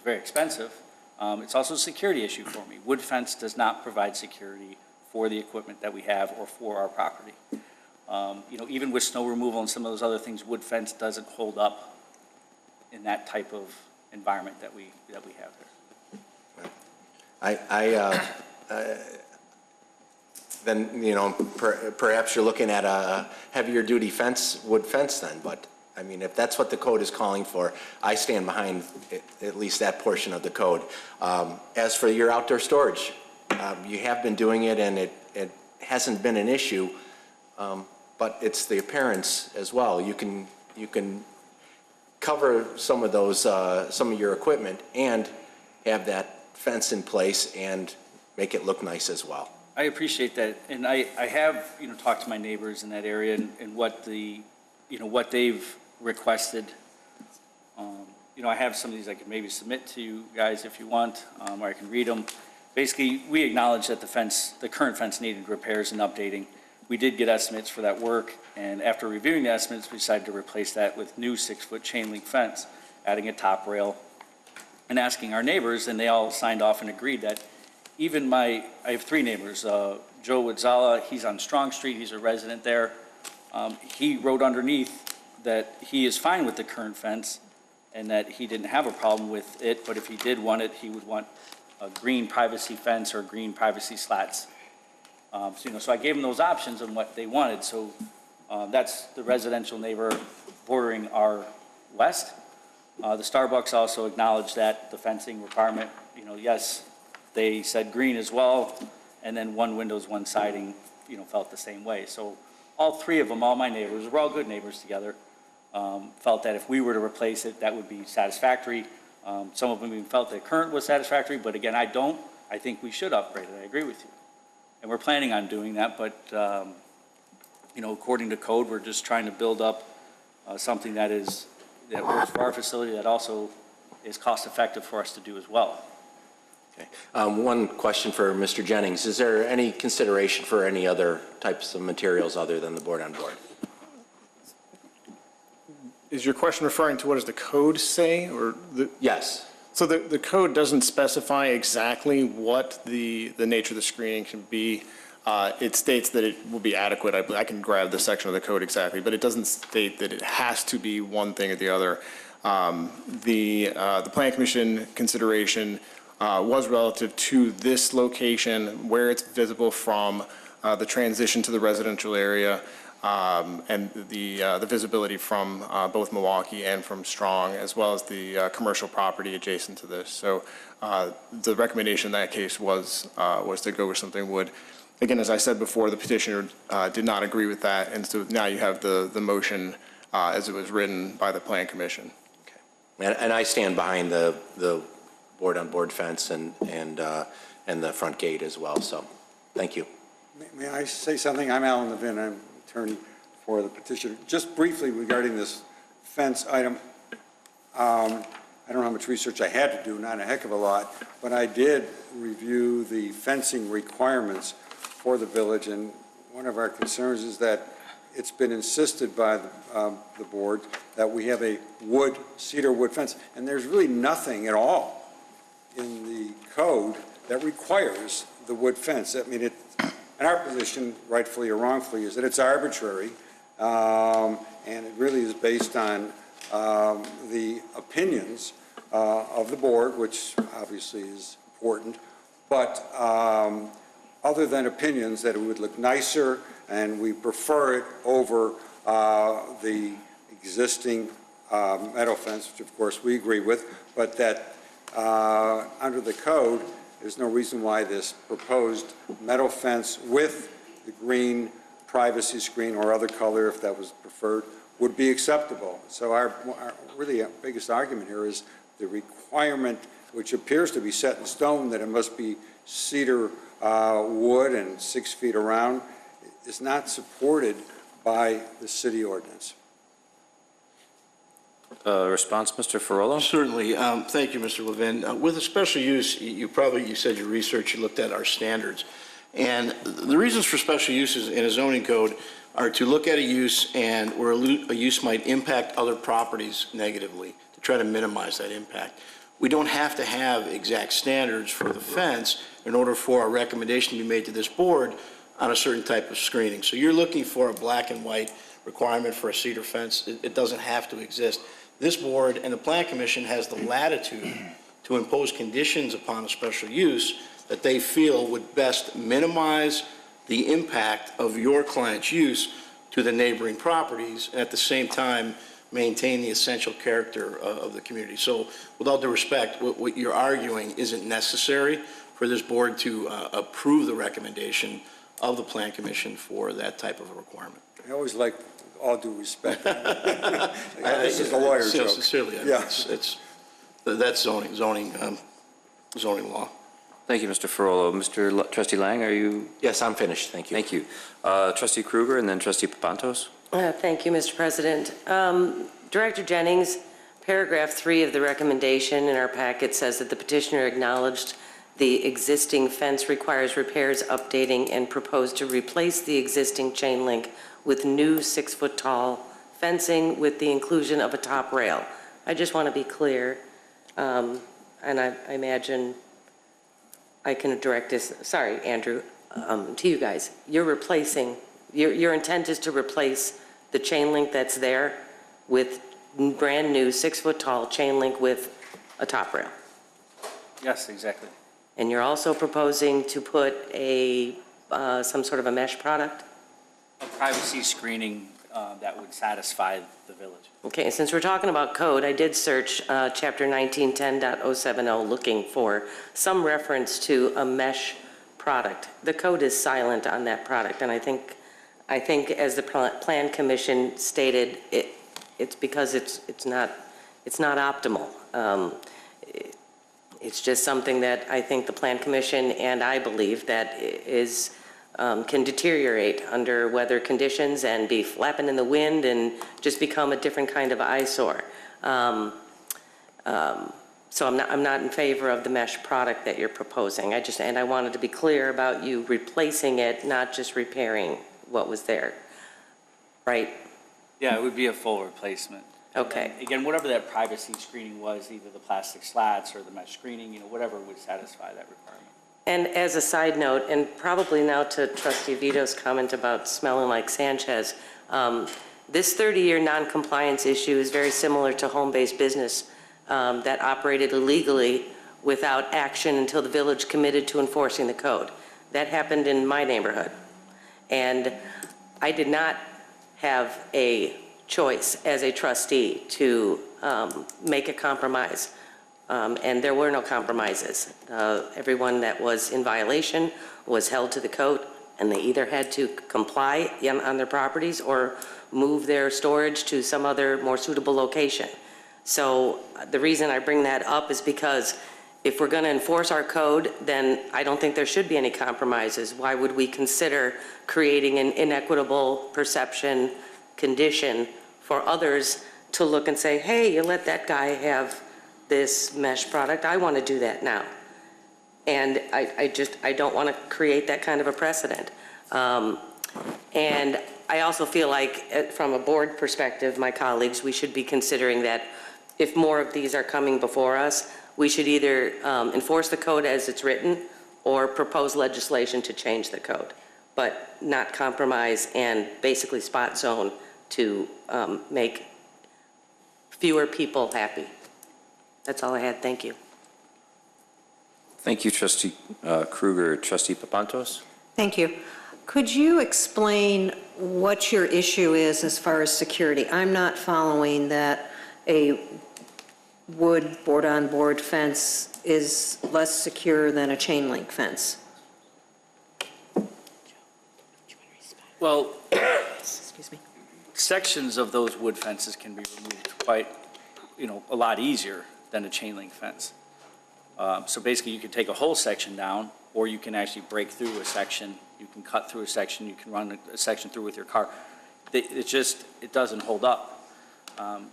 [SPEAKER 18] expensive. It's also a security issue for me. Wood fence does not provide security for the equipment that we have or for our property. Even with snow removal and some of those other things, wood fence doesn't hold up in that type of environment that we have there.
[SPEAKER 19] Then perhaps you're looking at a heavier duty wood fence then. But I mean, if that's what the code is calling for, I stand behind at least that portion of the code. As for your outdoor storage, you have been doing it, and it hasn't been an issue. But it's the appearance as well. You can cover some of your equipment and have that fence in place and make it look nice as well.
[SPEAKER 18] I appreciate that, and I have talked to my neighbors in that area and what they've requested. I have some of these I could maybe submit to you guys if you want, or I can read them. Basically, we acknowledge that the current fence needed repairs and updating. We did get estimates for that work, and after reviewing the estimates, we decided to replace that with new 6-foot chain link fence, adding a top rail, and asking our neighbors, and they all signed off and agreed that even I have 3 neighbors. Joe Wadzala, he's on Strong Street, he's a resident there. He wrote underneath that he is fine with the current fence and that he didn't have a problem with it, but if he did want it, he would want a green privacy fence or green privacy slats. So I gave them those options on what they wanted. So that's the residential neighbor bordering our west. The Starbucks also acknowledged that the fencing requirement, yes, they said green as well, and then one windows, one siding, felt the same way. So all 3 of them, all my neighbors, we're all good neighbors together, felt that if we were to replace it, that would be satisfactory. Some of them even felt that current was satisfactory, but again, I don't. I think we should upgrade it. I agree with you. And we're planning on doing that, but, according to code, we're just trying to build up something that works for our facility that also is cost-effective for us to do as well.
[SPEAKER 19] Okay. One question for Mr. Jennings. Is there any consideration for any other types of materials other than the board-on-board?
[SPEAKER 17] Is your question referring to what does the code say?
[SPEAKER 19] Yes.
[SPEAKER 17] So the code doesn't specify exactly what the nature of the screening can be. It states that it will be adequate. I can grab the section of the code exactly, but it doesn't state that it has to be one thing or the other. The Plan Commission consideration was relative to this location, where it's visible from the transition to the residential area, and the visibility from both Milwaukee and from Strong, as well as the commercial property adjacent to this. So the recommendation in that case was to go with something wood. Again, as I said before, the petitioner did not agree with that, and so now you have the motion as it was written by the Plan Commission.
[SPEAKER 19] Okay. And I stand behind the board-on-board fence and the front gate as well. So, thank you.
[SPEAKER 20] May I say something? I'm Alan Levin. I'm attorney for the petitioner. Just briefly regarding this fence item, I don't know how much research I had to do, not a heck of a lot, but I did review the fencing requirements for the village, and one of our concerns is that it's been insisted by the board that we have a cedar wood fence, and there's really nothing at all in the code that requires the wood fence. I mean, and our position, rightfully or wrongfully, is that it's arbitrary, and it really is based on the opinions of the board, which obviously is important, but other than opinions that it would look nicer and we prefer it over the existing metal fence, which of course we agree with, but that under the code, there's no reason why this proposed metal fence with the green privacy screen or other color, if that was preferred, would be acceptable. So our really biggest argument here is the requirement, which appears to be set in stone, that it must be cedar wood and 6 feet around, is not supported by the city ordinance.
[SPEAKER 1] Response, Mr. Ferrolo?
[SPEAKER 6] Certainly. Thank you, Mr. Levin. With a special use, you said your research, you looked at our standards. And the reasons for special uses in a zoning code are to look at a use and where a use might impact other properties negatively, to try to minimize that impact. We don't have to have exact standards for the fence in order for a recommendation to be made to this board on a certain type of screening. So you're looking for a black and white requirement for a cedar fence. It doesn't have to exist. This board and the Plan Commission has the latitude to impose conditions upon a special use that they feel would best minimize the impact of your client's use to the neighboring properties, and at the same time maintain the essential character of the community. So with all due respect, what you're arguing isn't necessary for this board to approve the recommendation of the Plan Commission for that type of a requirement.
[SPEAKER 20] I always like all due respect. This is a lawyer joke.
[SPEAKER 6] Sincerely,
[SPEAKER 20] yeah.
[SPEAKER 6] That's zoning law.
[SPEAKER 1] Thank you, Mr. Ferrolo. Mr. Trustee Lang, are you?
[SPEAKER 19] Yes, I'm finished. Thank you.
[SPEAKER 1] Thank you. Trustee Kruger and then Trustee Papantos.
[SPEAKER 3] Thank you, Mr. President. Director Jennings, paragraph 3 of the recommendation in our packet says that the petitioner acknowledged the existing fence requires repairs, updating, and proposed to replace the existing chain link with new 6-foot-tall fencing with the inclusion of a top rail. I just want to be clear, and I imagine I can direct this, sorry, Andrew, to you guys. You're replacing, your intent is to replace the chain link that's there with brand new 6-foot-tall chain link with a top rail.
[SPEAKER 18] Yes, exactly.
[SPEAKER 3] And you're also proposing to put some sort of a mesh product?
[SPEAKER 18] A privacy screening that would satisfy the village.
[SPEAKER 3] Okay, since we're talking about code, I did search chapter 1910.070 looking for some reference to a mesh product. The code is silent on that product, and I think as the Plan Commission stated, it's because it's not optimal. It's just something that I think the Plan Commission and I believe that is can deteriorate under weather conditions and be flapping in the wind and just become a different kind of eyesore. So I'm not in favor of the mesh product that you're proposing. I wanted to be clear about you replacing it, not just repairing what was there, right?
[SPEAKER 18] Yeah, it would be a full replacement.
[SPEAKER 3] Okay.
[SPEAKER 18] And again, whatever that privacy screening was, either the plastic slats or the mesh screening, whatever would satisfy that requirement.
[SPEAKER 3] And as a side note, and probably now to Trustee Vito's comment about smelling like Sanchez, this 30-year non-compliance issue is very similar to home-based business that operated illegally without action until the village committed to enforcing the code. That happened in my neighborhood. And I did not have a choice as a trustee to make a compromise. And there were no compromises. Everyone that was in violation was held to the code, and they either had to comply on their properties or move their storage to some other more suitable location. So the reason I bring that up is because if we're going to enforce our code, then I don't think there should be any compromises. Why would we consider creating an inequitable perception condition for others to look and say, hey, you let that guy have this mesh product, I want to do that now. And I don't want to create that kind of a precedent. And I also feel like from a board perspective, my colleagues, we should be considering that if more of these are coming before us, we should either enforce the code as it's written or propose legislation to change the code, but not compromise and basically spot zone to make fewer people happy. That's all I had. Thank you.
[SPEAKER 1] Thank you, Trustee Kruger. Trustee Papantos?
[SPEAKER 21] Thank you. Could you explain what your issue is as far as security? I'm not following that a wood board-on-board fence is less secure than a chain link fence.
[SPEAKER 18] Well,
[SPEAKER 21] Excuse me.
[SPEAKER 18] sections of those wood fences can be removed quite, a lot easier than a chain link fence. So basically, you could take a whole section down, or you can actually break through a section. You can cut through a section. You can run a section through with your car. It doesn't hold up.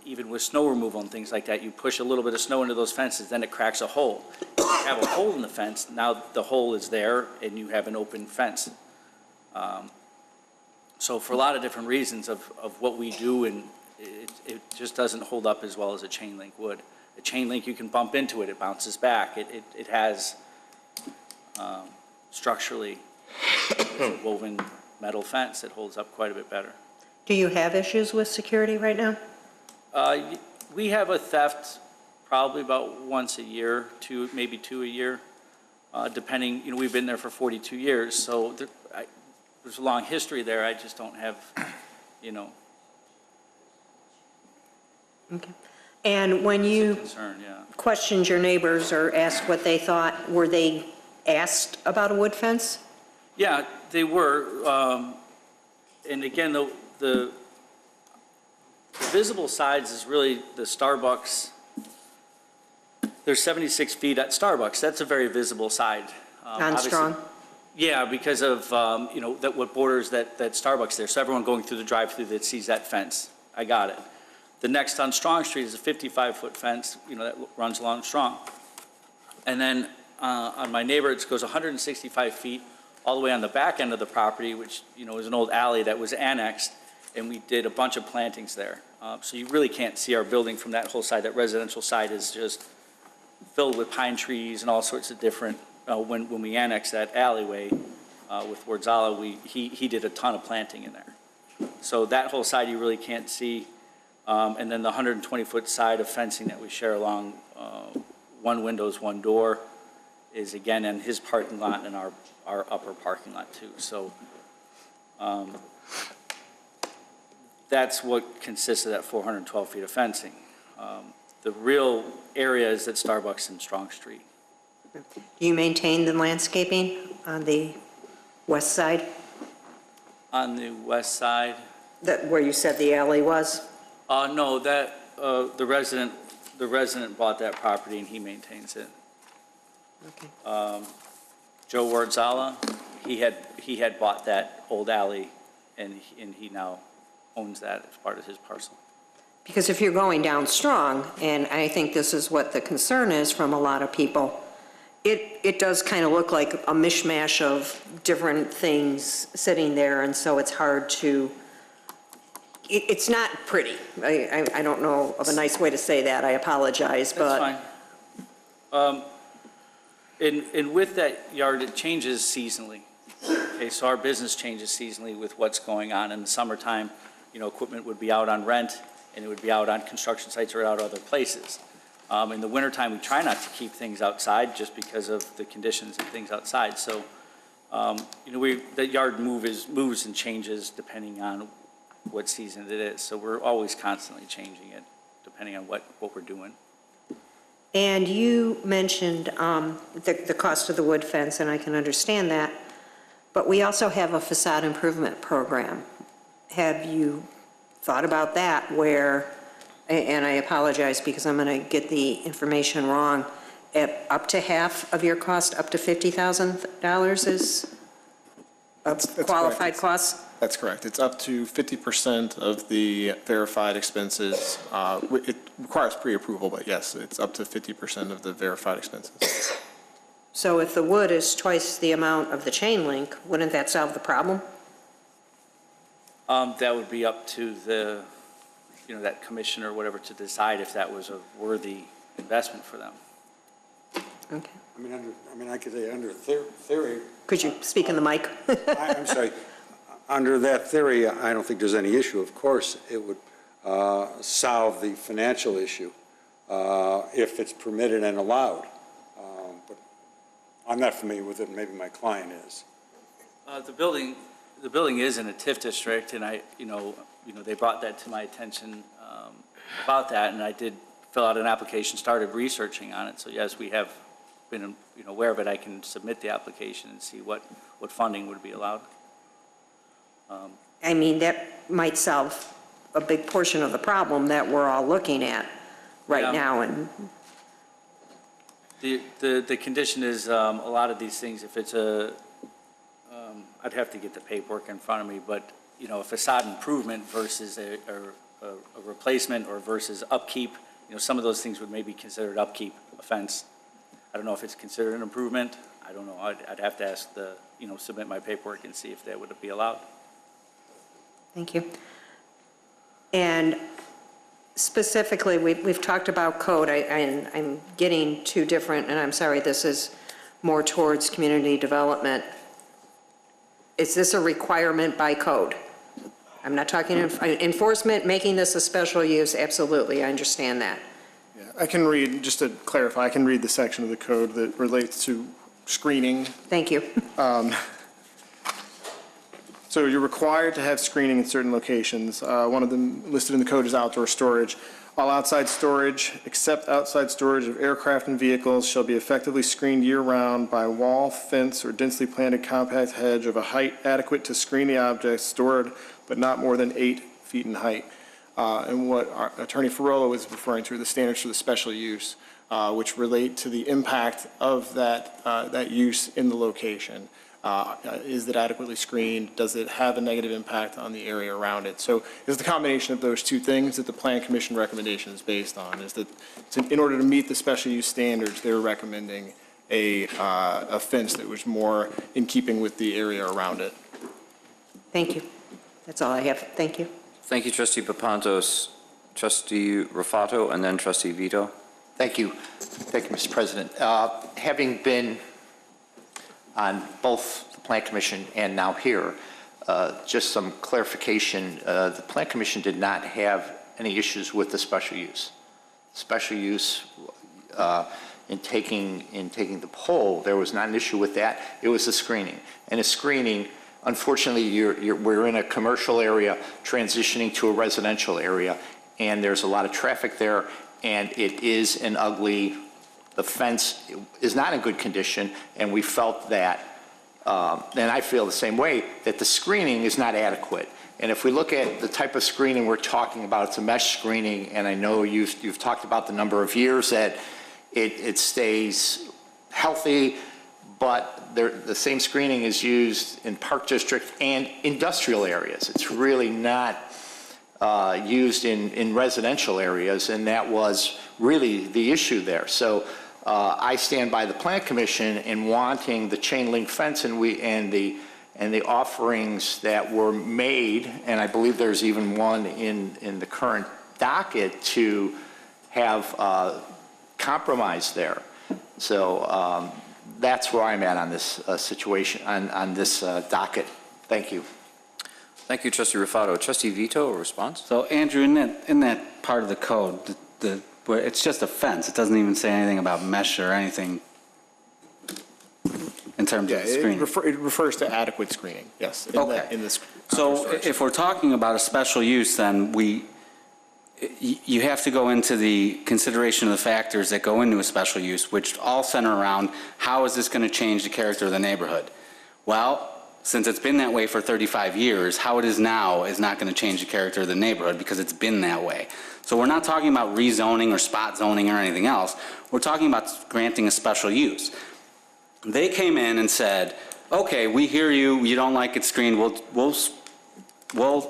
[SPEAKER 18] Even with snow removal and things like that, you push a little bit of snow into those fences, then it cracks a hole. If you have a hole in the fence, now the hole is there, and you have an open fence. So for a lot of different reasons of what we do, and it just doesn't hold up as well as a chain link would. A chain link, you can bump into it, it bounces back. It has structurally a woven metal fence that holds up quite a bit better.
[SPEAKER 21] Do you have issues with security right now?
[SPEAKER 18] We have a theft probably about once a year, maybe two a year, depending, we've been there for 42 years, so there's a long history there. I just don't have,
[SPEAKER 21] Okay. And when you
[SPEAKER 18] concern, yeah.
[SPEAKER 21] questioned your neighbors or asked what they thought, were they asked about a wood fence?
[SPEAKER 18] Yeah, they were. And again, the visible sides is really the Starbucks. There's 76 feet at Starbucks. That's a very visible side.
[SPEAKER 21] On Strong?
[SPEAKER 18] Yeah, because of, that what borders that Starbucks there. So everyone going through the drive-through that sees that fence. I got it. The next on Strong Street is a 55-foot fence, that runs along Strong. And then on my neighbor, it goes 165 feet all the way on the back end of the property, which, is an old alley that was annexed, and we did a bunch of plantings there. So you really can't see our building from that whole side. That residential side is just filled with pine trees and all sorts of different, when we annexed that alleyway with Wardzala, he did a ton of planting in there. So that whole side you really can't see. And then the 120-foot side of fencing that we share along one windows, one door is again in his parking lot and our upper parking lot too. So that's what consists of that 412 feet of fencing. The real area is at Starbucks and Strong Street.
[SPEAKER 21] Do you maintain the landscaping on the west side?
[SPEAKER 18] On the west side?
[SPEAKER 21] Where you said the alley was?
[SPEAKER 18] No, the resident bought that property and he maintains it.
[SPEAKER 21] Okay.
[SPEAKER 18] Joe Wardzala, he had bought that old alley and he now owns that as part of his parcel.
[SPEAKER 21] Because if you're going down Strong, and I think this is what the concern is from a lot of people, it does kind of look like a mishmash of different things sitting there, and so it's hard to, it's not pretty. I don't know of a nice way to say that. I apologize, but.
[SPEAKER 18] That's fine. And with that yard, it changes seasonally. Okay, so our business changes seasonally with what's going on. In the summertime, equipment would be out on rent, and it would be out on construction sites or out other places. In the wintertime, we try not to keep things outside just because of the conditions and things outside. So, that yard moves and changes depending on what season it is. So we're always constantly changing it depending on what we're doing.
[SPEAKER 21] And you mentioned the cost of the wood fence, and I can understand that, but we also have a facade improvement program. Have you thought about that where, and I apologize because I'm going to get the information wrong, up to half of your cost, up to $50,000 is
[SPEAKER 17] That's
[SPEAKER 21] qualified
[SPEAKER 17] correct.
[SPEAKER 21] costs?
[SPEAKER 17] That's correct. It's up to 50% of the verified expenses. It requires pre-approval, but yes, it's up to 50% of the verified expenses.
[SPEAKER 21] So if the wood is twice the amount of the chain link, wouldn't that solve the problem?
[SPEAKER 18] That would be up to the, that commission or whatever to decide if that was a worthy investment for them.
[SPEAKER 21] Okay.
[SPEAKER 20] I could say under theory.
[SPEAKER 21] Could you speak in the mic?
[SPEAKER 20] I'm sorry. Under that theory, I don't think there's any issue. Of course, it would solve the financial issue. if it's permitted and allowed. But I'm not familiar with it, maybe my client is.
[SPEAKER 18] The building is in a TIF district, and they brought that to my attention about that, and I did fill out an application, started researching on it. So yes, we have been aware of it. I can submit the application and see what funding would be allowed.
[SPEAKER 21] I mean, that might solve a big portion of the problem that we're all looking at right now. And
[SPEAKER 18] the condition is a lot of these things, if it's I'd have to get the paperwork in front of me, but a facade improvement versus a replacement or versus upkeep, some of those things would maybe considered upkeep offense. I don't know if it's considered an improvement. I don't know. I'd have to ask submit my paperwork and see if that would be allowed.
[SPEAKER 21] thank you. And specifically, we've talked about code. I'm getting two different, and I'm sorry, this is more towards community development. Is this a requirement by code? I'm not talking enforcement, making this a special use, absolutely, I understand that.
[SPEAKER 17] Yeah, I can read, just to clarify, I can read the section of the code that relates to screening.
[SPEAKER 21] Thank you.
[SPEAKER 17] So you're required to have screening in certain locations. One of them listed in the code is outdoor storage. All outside storage, except outside storage of aircraft and vehicles, shall be effectively screened year-round by wall, fence, or densely planted compact hedge of a height adequate to screen the objects stored, but not more than 8 feet in height. And what Attorney Ferrolo was referring to are the standards for the special use, which relate to the impact of that use in the location. Is it adequately screened? Does it have a negative impact on the area around it? So it's the combination of those two things that the Plan Commission recommendation is based on, is that in order to meet the special use standards, they're recommending a fence that was more in keeping with the area around it.
[SPEAKER 21] Thank you. That's all I have. Thank you.
[SPEAKER 1] Thank you, Trustee Papantos. Trustee Ruffatto, and then Trustee Vito.
[SPEAKER 11] Thank you. Thank you, Mr. President. Having been on both the Plan Commission and now here, just some clarification. The Plan Commission did not have any issues with the special use. Special use in taking the poll, there was not an issue with that. It was the screening. And the screening, unfortunately, we're in a commercial area transitioning to a residential area, and there's a lot of traffic there, and it is an ugly. The fence is not in good condition, and we felt that, and I feel the same way, that the screening is not adequate. And if we look at the type of screening we're talking about, it's a mesh screening, and I know you've talked about the number of years that it stays healthy, but the same screening is used in Park District and industrial areas. It's really not used in residential areas, and that was really the issue there. So I stand by the Plan Commission in wanting the chain link fence and the offerings that were made, and I believe there's even one in the current docket to have compromise there. So that's where I'm at on this situation, on this docket. Thank you.
[SPEAKER 1] Thank you, Trustee Ruffatto. Trustee Vito, a response?
[SPEAKER 9] So Andrew, in that part of the code, where it's just a fence, it doesn't even say anything about mesh or anything in terms of screening.
[SPEAKER 17] It refers to adequate screening, yes.
[SPEAKER 9] So if we're talking about a special use, then you have to go into the consideration of the factors that go into a special use, which all center around how is this going to change the character of the neighborhood? Well, since it's been that way for 35 years, how it is now is not going to change the character of the neighborhood because it's been that way. So we're not talking about rezoning or spot zoning or anything else. We're talking about granting a special use. They came in and said, okay, we hear you, you don't like it screened, we'll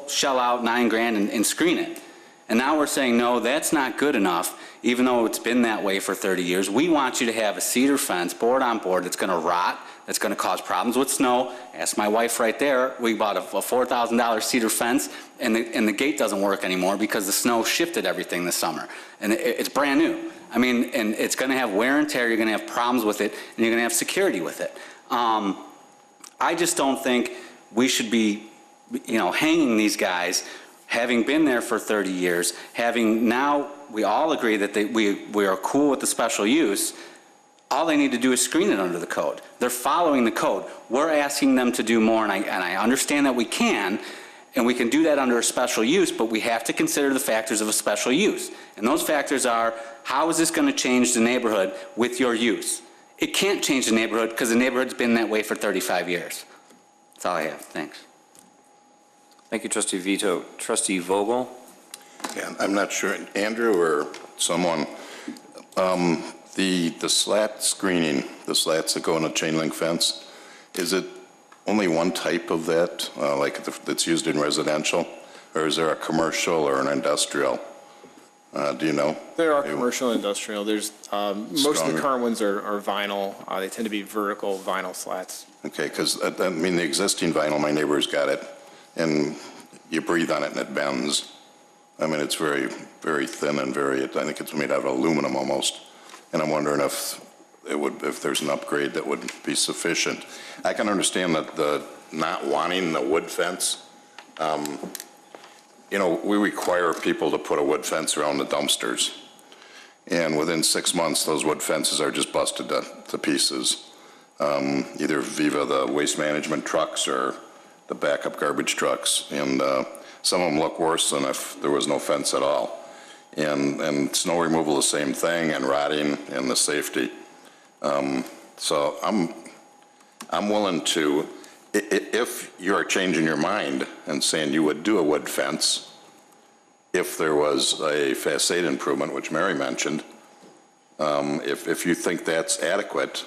[SPEAKER 9] shell out $9,000 and screen it. And now we're saying, no, that's not good enough, even though it's been that way for 30 years. We want you to have a cedar fence, board on board, that's going to rot, that's going to cause problems with snow. Ask my wife right there. We bought a $4,000 cedar fence, and the gate doesn't work anymore because the snow shifted everything this summer. And it's brand new. I mean, and it's going to have wear and tear. You're going to have problems with it, and you're going to have security with it. I just don't think we should be, hanging these guys having been there for 30 years, having now, we all agree that we are cool with the special use, all they need to do is screen it under the code. They're following the code. We're asking them to do more, and I understand that we can, and we can do that under a special use, but we have to consider the factors of a special use. And those factors are, how is this going to change the neighborhood with your use? It can't change the neighborhood because the neighborhood's been that way for 35 years. That's all I have. Thanks.
[SPEAKER 1] Thank you, Trustee Vito. Trustee Vogel?
[SPEAKER 10] Yeah, I'm not sure, Andrew or someone, the slat screening, the slats that go in a chain link fence, is it only one type of that, like that's used in residential, or is there a commercial or an industrial? Do you know?
[SPEAKER 17] There are commercial and industrial. There's most of the current ones are vinyl. They tend to be vertical vinyl slats.
[SPEAKER 10] Okay, because I mean the existing vinyl, my neighbor's got it, and you breathe on it and it bends. I mean it's very, very thin and I think it's made out of aluminum almost. And I'm wondering if there's an upgrade that would be sufficient. I can understand that the not wanting the wood fence. You know, we require people to put a wood fence around the dumpsters. And within 6 months, those wood fences are just busted to pieces. Either Viva the waste management trucks or the backup garbage trucks. And some of them look worse than if there was no fence at all. And snow removal, the same thing, and rotting and the safety. So I'm willing to, if you're changing your mind and saying you would do a wood fence, if there was a facade improvement, which Mary mentioned, if you think that's adequate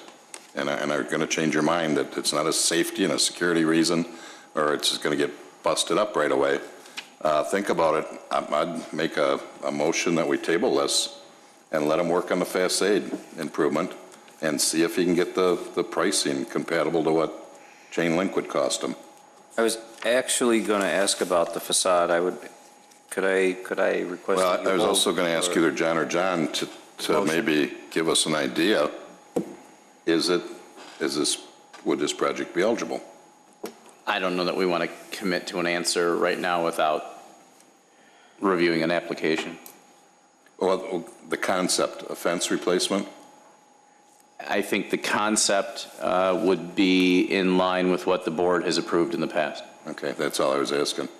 [SPEAKER 10] and are going to change your mind that it's not a safety and a security reason, or it's just going to get busted up right away, think about it. I'd make a motion that we table this and let him work on the facade improvement and see if he can get the pricing compatible to what chain link would cost him.
[SPEAKER 1] I was actually going to ask about the facade. Could I request?
[SPEAKER 10] Well, I was also going to ask either John or John to maybe give us an idea. Would this project be eligible?
[SPEAKER 7] I don't know that we want to commit to an answer right now without reviewing an application.
[SPEAKER 10] Well, the concept, a fence replacement?
[SPEAKER 7] I think the concept would be in line with what the board has approved in the past.
[SPEAKER 10] Okay, that's all I was asking.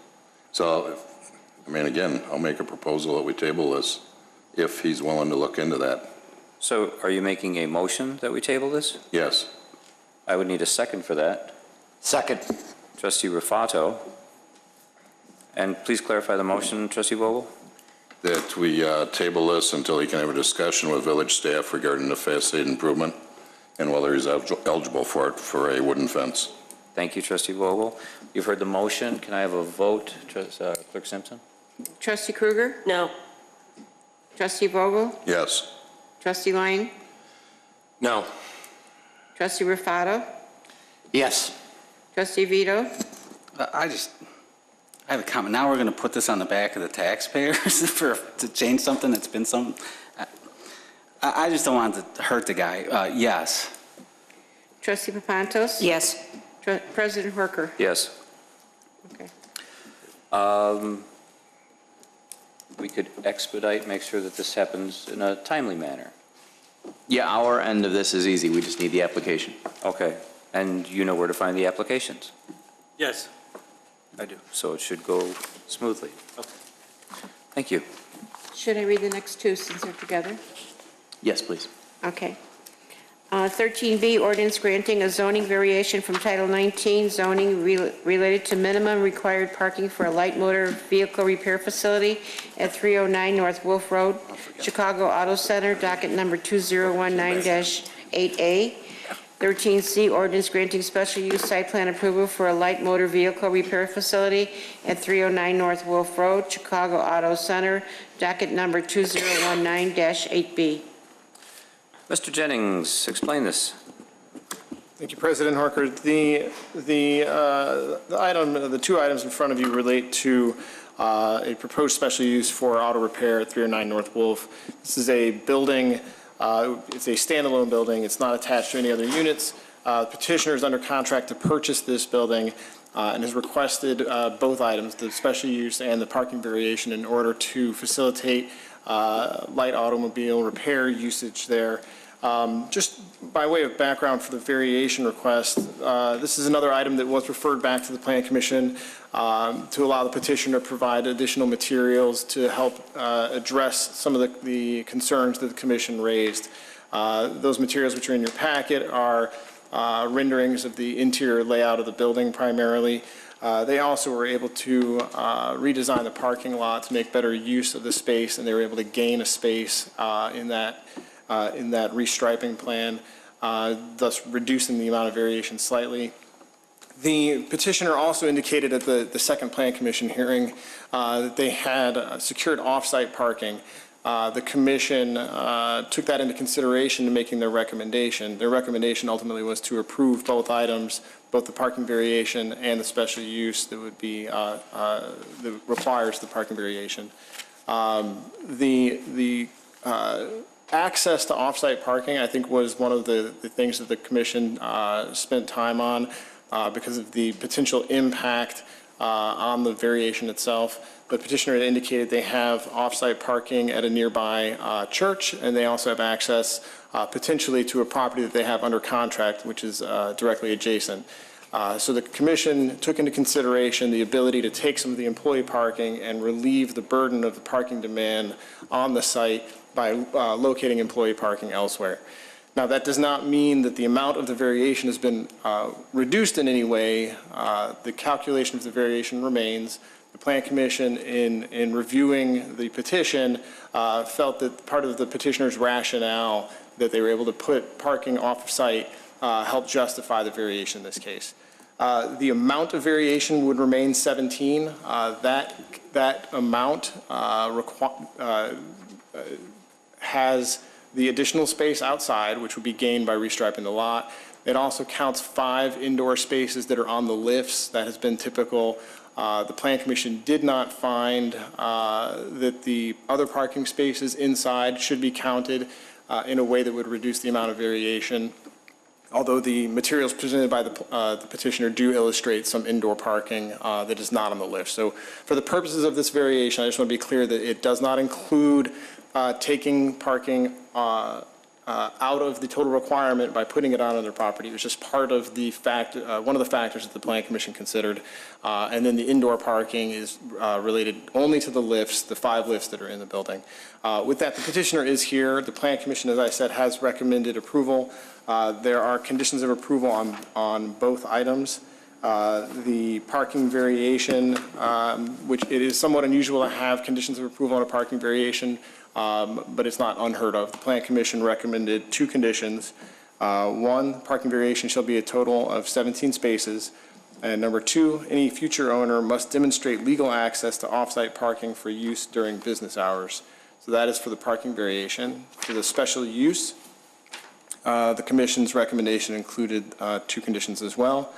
[SPEAKER 10] So, I mean, again, I'll make a proposal that we table this if he's willing to look into that.
[SPEAKER 1] So are you making a motion that we table this?
[SPEAKER 10] Yes.
[SPEAKER 1] I would need a second for that.
[SPEAKER 11] Second.
[SPEAKER 1] Trustee Ruffatto. And please clarify the motion, Trustee Vogel.
[SPEAKER 10] That we table this until he can have a discussion with village staff regarding the facade improvement and whether he's eligible for it for a wooden fence.
[SPEAKER 1] Thank you, Trustee Vogel. You've heard the motion. Can I have a vote, Clerk Simpson?
[SPEAKER 2] Trustee Krueger?
[SPEAKER 3] No.
[SPEAKER 2] Trustee Vogel?
[SPEAKER 10] Yes.
[SPEAKER 2] Trustee Lang?
[SPEAKER 19] No.
[SPEAKER 2] Trustee Ruffatto?
[SPEAKER 11] Yes.
[SPEAKER 2] Trustee Vito?
[SPEAKER 9] I have a comment. Now we're going to put this on the back of the taxpayers to change something that's been some. I just don't want to hurt the guy. Yes.
[SPEAKER 2] Trustee Papantos?
[SPEAKER 21] Yes.
[SPEAKER 2] President Horker?
[SPEAKER 1] Yes.
[SPEAKER 2] Okay.
[SPEAKER 1] We could expedite, make sure that this happens in a timely manner.
[SPEAKER 7] Yeah, our end of this is easy. We just need the application.
[SPEAKER 1] Okay. And you know where to find the applications?
[SPEAKER 18] Yes, I do.
[SPEAKER 1] So it should go smoothly.
[SPEAKER 18] Okay.
[SPEAKER 1] Thank you.
[SPEAKER 2] Should I read the next two since they're together?
[SPEAKER 7] Yes, please.
[SPEAKER 2] Okay. 13B, ordinance granting a zoning variation from Title 19 zoning related to minimum required parking for a light motor vehicle repair facility at 309 North Wolf Road, Chicago Auto Center, docket number 2019-8A. 13C, ordinance granting special use site plan approval for a light motor vehicle repair facility at 309 North Wolf Road, Chicago Auto Center, docket number 2019-8B.
[SPEAKER 1] Mr. Jennings, explain this.
[SPEAKER 17] Thank you, President Harker. The two items in front of you relate to a proposed special use for auto repair at 309 North Wolf. This is a building, it's a standalone building. It's not attached to any other units. Petitioner is under contract to purchase this building and has requested both items, the special use and the parking variation, in order to facilitate light automobile repair usage there. Just by way of background for the variation request, this is another item that was referred back to the Plan Commission to allow the petitioner to provide additional materials to help address some of the concerns that the Commission raised. Those materials which are in your packet are renderings of the interior layout of the building primarily. They also were able to redesign the parking lot to make better use of the space, and they were able to gain a space in that restriping plan, thus reducing the amount of variation slightly. The petitioner also indicated at the second Plan Commission hearing that they had secured off-site parking. The Commission took that into consideration in making their recommendation. Their recommendation ultimately was to approve both items, both the parking variation and the special use that would be that requires the parking variation. The access to off-site parking, I think, was one of the things that the Commission spent time on because of the potential impact on the variation itself. The petitioner had indicated they have off-site parking at a nearby church, and they also have access potentially to a property that they have under contract, which is directly adjacent. So the Commission took into consideration the ability to take some of the employee parking and relieve the burden of the parking demand on the site by locating employee parking elsewhere. Now, that does not mean that the amount of the variation has been reduced in any way. The calculation of the variation remains. The Plan Commission, in reviewing the petition, felt that part of the petitioner's rationale that they were able to put parking off-site helped justify the variation in this case. The amount of variation would remain 17. That amount has the additional space outside, which would be gained by restriping the lot. It also counts 5 indoor spaces that are on the lifts. That has been typical. The Plan Commission did not find that the other parking spaces inside should be counted in a way that would reduce the amount of variation, although the materials presented by the petitioner do illustrate some indoor parking that is not on the lift. So for the purposes of this variation, I just want to be clear that it does not include taking parking out of the total requirement by putting it on their property. It was just part of the one of the factors that the Plan Commission considered. And then the indoor parking is related only to the lifts, the 5 lifts that are in the building. With that, the petitioner is here. The Plan Commission, as I said, has recommended approval. There are conditions of approval on both items. The parking variation, which it is somewhat unusual to have conditions of approval on a parking variation, but it's not unheard of. The Plan Commission recommended 2 conditions. 1, parking variation shall be a total of 17 spaces. And number 2, any future owner must demonstrate legal access to off-site parking for use during business hours. So that is for the parking variation. For the special use, the Commission's recommendation included 2 conditions as well.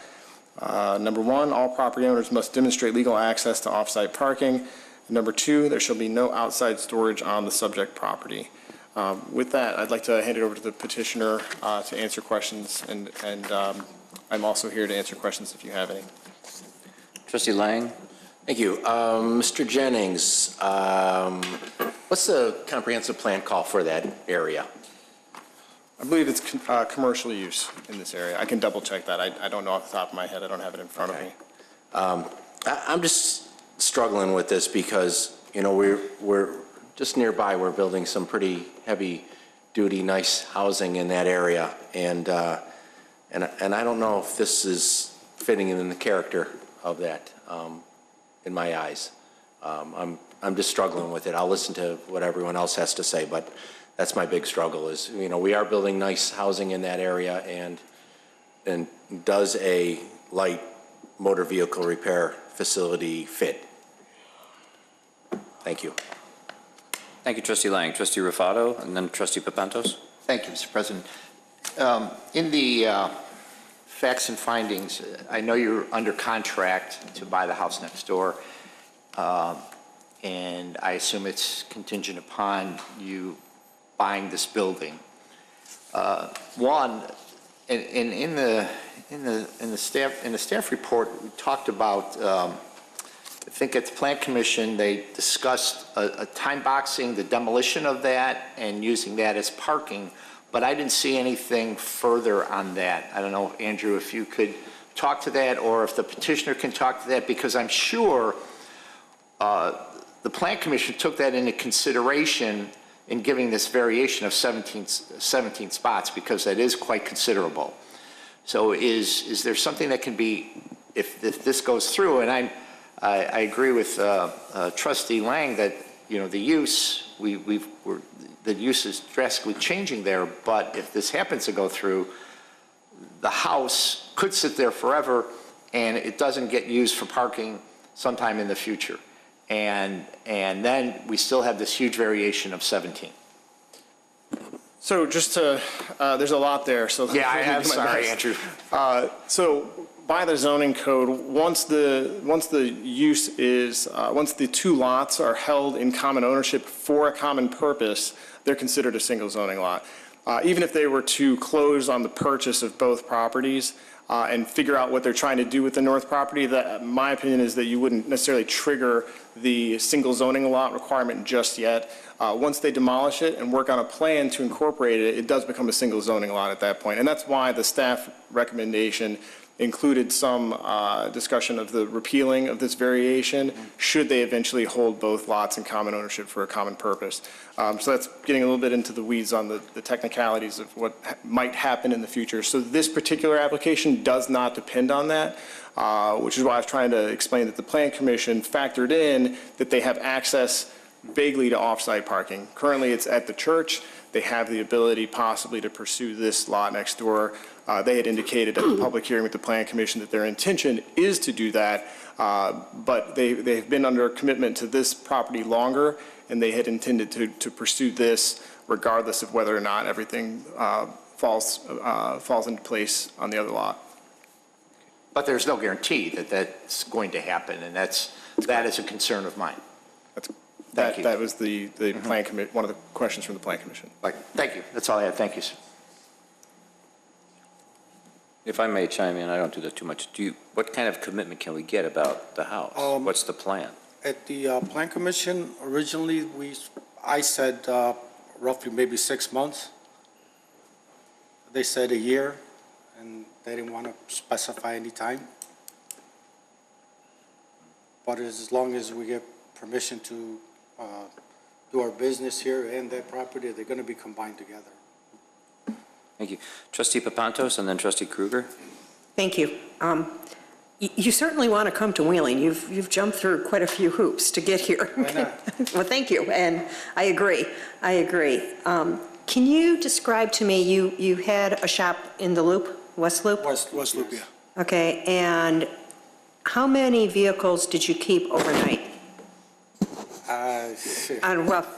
[SPEAKER 17] Number 1, all property owners must demonstrate legal access to off-site parking. Number 2, there shall be no outside storage on the subject property. With that, I'd like to hand it over to the petitioner to answer questions, and I'm also here to answer questions if you have any.
[SPEAKER 1] Trustee Lang.
[SPEAKER 19] Thank you. Mr. Jennings, what's the comprehensive plan call for that area?
[SPEAKER 17] I believe it's commercial use in this area. I can double check that. I don't know off the top of my head. I don't have it in front of me.
[SPEAKER 19] I'm just struggling with this because, you know, we're just nearby. We're building some pretty heavy-duty, nice housing in that area, and I don't know if this is fitting in the character of that in my eyes. I'm just struggling with it. I'll listen to what everyone else has to say, but that's my big struggle. Is, you know, we are building nice housing in that area, and does a light motor vehicle repair facility fit? Thank you.
[SPEAKER 1] Thank you, Trustee Lang. Trustee Ruffatto, and then Trustee Papantos.
[SPEAKER 11] Thank you, Mr. President. In the facts and findings, I know you're under contract to buy the house next door, and I assume it's contingent upon you buying this building. One, And in the staff report, we talked about, I think at the Plan Commission, they discussed a time boxing, the demolition of that, and using that as parking, but I didn't see anything further on that. I don't know, Andrew, if you could talk to that, or if the petitioner can talk to that, because I'm sure the Plan Commission took that into consideration in giving this variation of 17 spots, because that is quite considerable. So is there something that can be, if this goes through, and I agree with Trustee Lang that, you know, the use, the use is drastically changing there, but if this happens to go through, the house could sit there forever and it doesn't get used for parking sometime in the future. And then we still have this huge variation of 17.
[SPEAKER 17] So just to, there's a lot there, so.
[SPEAKER 11] Yeah, I'm sorry, Andrew.
[SPEAKER 17] So by the zoning code, once the use is, once the two lots are held in common ownership for a common purpose, they're considered a single zoning lot. Even if they were to close on the purchase of both properties and figure out what they're trying to do with the north property, my opinion is that you wouldn't necessarily trigger the single zoning lot requirement just yet. Once they demolish it and work on a plan to incorporate it, it does become a single zoning lot at that point. And that's why the staff recommendation included some discussion of the repealing of this variation should they eventually hold both lots in common ownership for a common purpose. So that's getting a little bit into the weeds on the technicalities of what might happen in the future. So this particular application does not depend on that, which is why I was trying to explain that the Plan Commission factored in that they have access vaguely to off-site parking. Currently, it's at the church. They have the ability possibly to pursue this lot next door. They had indicated at the public hearing with the Plan Commission that their intention is to do that, but they've been under commitment to this property longer, and they had intended to pursue this regardless of whether or not everything falls into place on the other lot.
[SPEAKER 11] But there's no guarantee that that's going to happen, and that is a concern of mine.
[SPEAKER 17] That was the Plan Commission, one of the questions from the Plan Commission.
[SPEAKER 11] Thank you. That's all I have. Thank you, sir.
[SPEAKER 1] If I may chime in, I don't do that too much. What kind of commitment can we get about the house? What's the plan?
[SPEAKER 5] At the Plan Commission, originally, I said roughly maybe 6 months. They said a year, and they didn't want to specify any time. But as long as we get permission to do our business here and that property, they're going to be combined together.
[SPEAKER 1] Thank you. Trustee Papantos and then Trustee Kruger.
[SPEAKER 21] Thank you. You certainly want to come to Wheeling. You've jumped through quite a few hoops to get here.
[SPEAKER 5] Why not?
[SPEAKER 21] Well, thank you, and I agree. Can you describe to me, you had a shop in the Loop, West Loop?
[SPEAKER 5] West Loop, yeah.
[SPEAKER 21] Okay, and how many vehicles did you keep overnight? On what?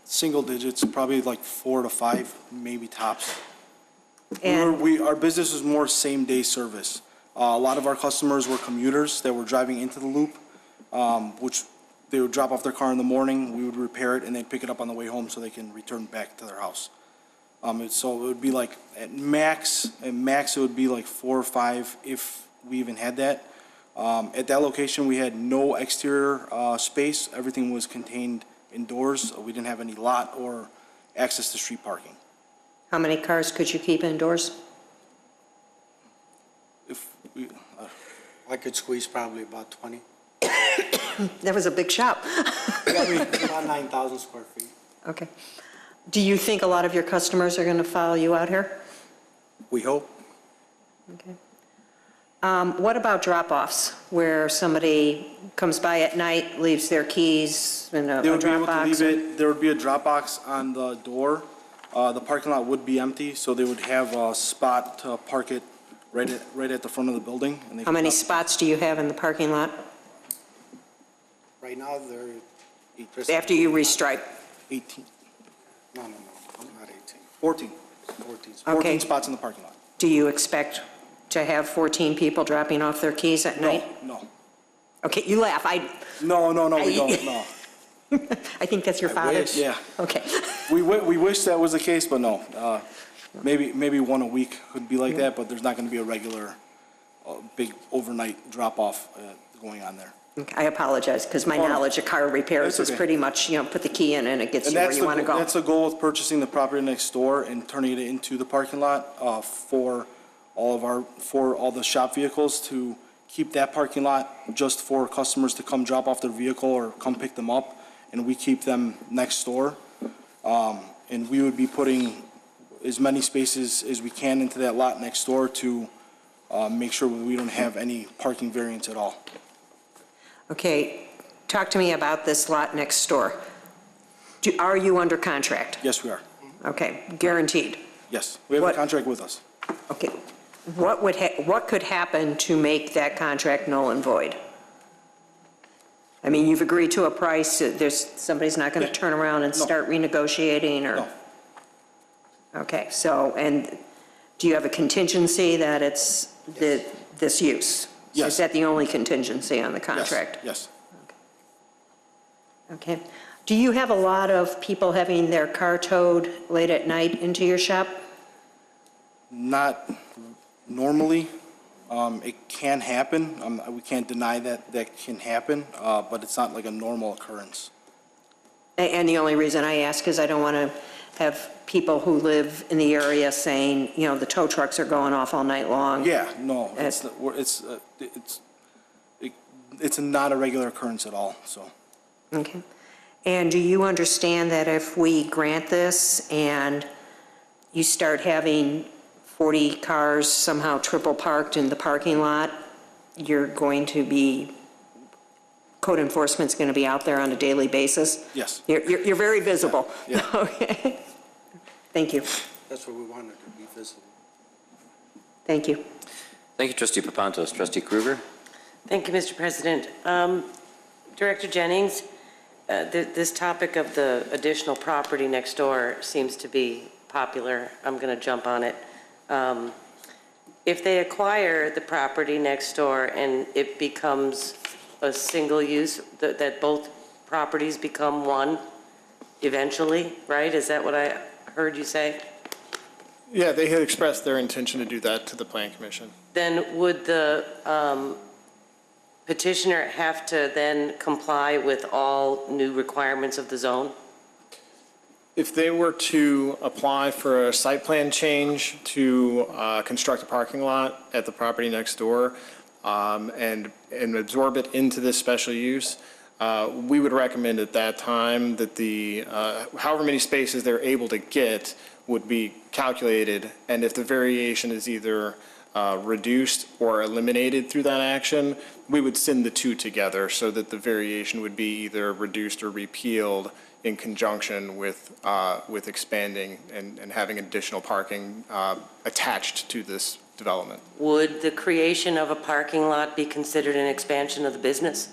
[SPEAKER 5] Single digits, probably like 4 to 5, maybe tops.
[SPEAKER 21] And
[SPEAKER 5] our business is more same-day service. A lot of our customers were commuters that were driving into the Loop, which they would drop off their car in the morning, we would repair it, and they'd pick it up on the way home so they can return back to their house. So it would be like, at max, it would be like 4 or 5 if we even had that. At that location, we had no exterior space. Everything was contained indoors. We didn't have any lot or access to street parking.
[SPEAKER 21] how many cars could you keep indoors?
[SPEAKER 5] I could squeeze probably about 20.
[SPEAKER 21] That was a big shop.
[SPEAKER 5] About 9,000 square feet.
[SPEAKER 21] Okay. Do you think a lot of your customers are going to follow you out here?
[SPEAKER 5] We hope.
[SPEAKER 21] Okay. What about drop-offs, where somebody comes by at night, leaves their keys in a drop box?
[SPEAKER 5] There would be a drop box on the door. The parking lot would be empty, so they would have a spot to park it right at the front of the building. And
[SPEAKER 21] How many spots do you have in the parking lot?
[SPEAKER 5] Right now, they're...
[SPEAKER 21] After you restripe?
[SPEAKER 5] 18. No, not 18. 14. 14 spots in the parking lot.
[SPEAKER 21] Do you expect to have 14 people dropping off their keys at night?
[SPEAKER 5] No.
[SPEAKER 21] Okay, you laugh.
[SPEAKER 5] No, we don't, no.
[SPEAKER 21] I think that's your father?
[SPEAKER 5] Yeah.
[SPEAKER 21] Okay.
[SPEAKER 5] We wish that was the case, but no. Maybe one a week could be like that, but there's not going to be a regular, big overnight drop-off going on there.
[SPEAKER 21] I apologize, because my knowledge of car repairs is pretty much, put the key in and it gets you where you want to go.
[SPEAKER 5] That's the goal with purchasing the property next door and turning it into the parking lot for all the shop vehicles, to keep that parking lot just for customers to come drop off their vehicle or come pick them up, and we keep them next door. And we would be putting as many spaces as we can into that lot next door to make sure we don't have any parking variance at all.
[SPEAKER 21] Okay, talk to me about this lot next door. Are you under contract?
[SPEAKER 5] Yes, we are.
[SPEAKER 21] Okay, guaranteed?
[SPEAKER 5] Yes, we have a contract with us.
[SPEAKER 21] Okay, what could happen to make that contract null and void? I mean, you've agreed to a price, somebody's not going to turn around and start renegotiating, or?
[SPEAKER 5] No.
[SPEAKER 21] Okay, so, and do you have a contingency that it's this use?
[SPEAKER 5] Yes.
[SPEAKER 21] Is that the only contingency on the contract?
[SPEAKER 5] Yes.
[SPEAKER 21] Okay. Do you have a lot of people having their car towed late at night into your shop?
[SPEAKER 5] Not normally. It can happen. We can't deny that can happen, but it's not like a normal occurrence.
[SPEAKER 21] And the only reason I ask is I don't want to have people who live in the area saying, the tow trucks are going off all night long.
[SPEAKER 5] Yeah, no, it's not a regular occurrence at all, so.
[SPEAKER 21] Okay. And do you understand that if we grant this and you start having 40 cars somehow triple parked in the parking lot, you're going to be, code enforcement's going to be out there on a daily basis?
[SPEAKER 5] Yes.
[SPEAKER 21] You're very visible.
[SPEAKER 5] Yeah.
[SPEAKER 21] Okay. Thank you.
[SPEAKER 20] That's what we wanted, to be visible.
[SPEAKER 21] Thank you.
[SPEAKER 1] Thank you, Trustee Papantos. Trustee Krueger?
[SPEAKER 3] Thank you, Mr. President. Director Jennings, this topic of the additional property next door seems to be popular. I'm going to jump on it. If they acquire the property next door and it becomes a single use, that both properties become one eventually, right? Is that what I heard you say?
[SPEAKER 17] Yeah, they had expressed their intention to do that to the Plan Commission.
[SPEAKER 3] Then would the petitioner have to then comply with all new requirements of the zone?
[SPEAKER 17] If they were to apply for a site plan change to construct a parking lot at the property next door and absorb it into this special use, we would recommend at that time that the however many spaces they're able to get would be calculated, and if the variation is either reduced or eliminated through that action, we would send the two together so that the variation would be either reduced or repealed in conjunction with expanding and having additional parking attached to this development.
[SPEAKER 3] Would the creation of a parking lot be considered an expansion of the business?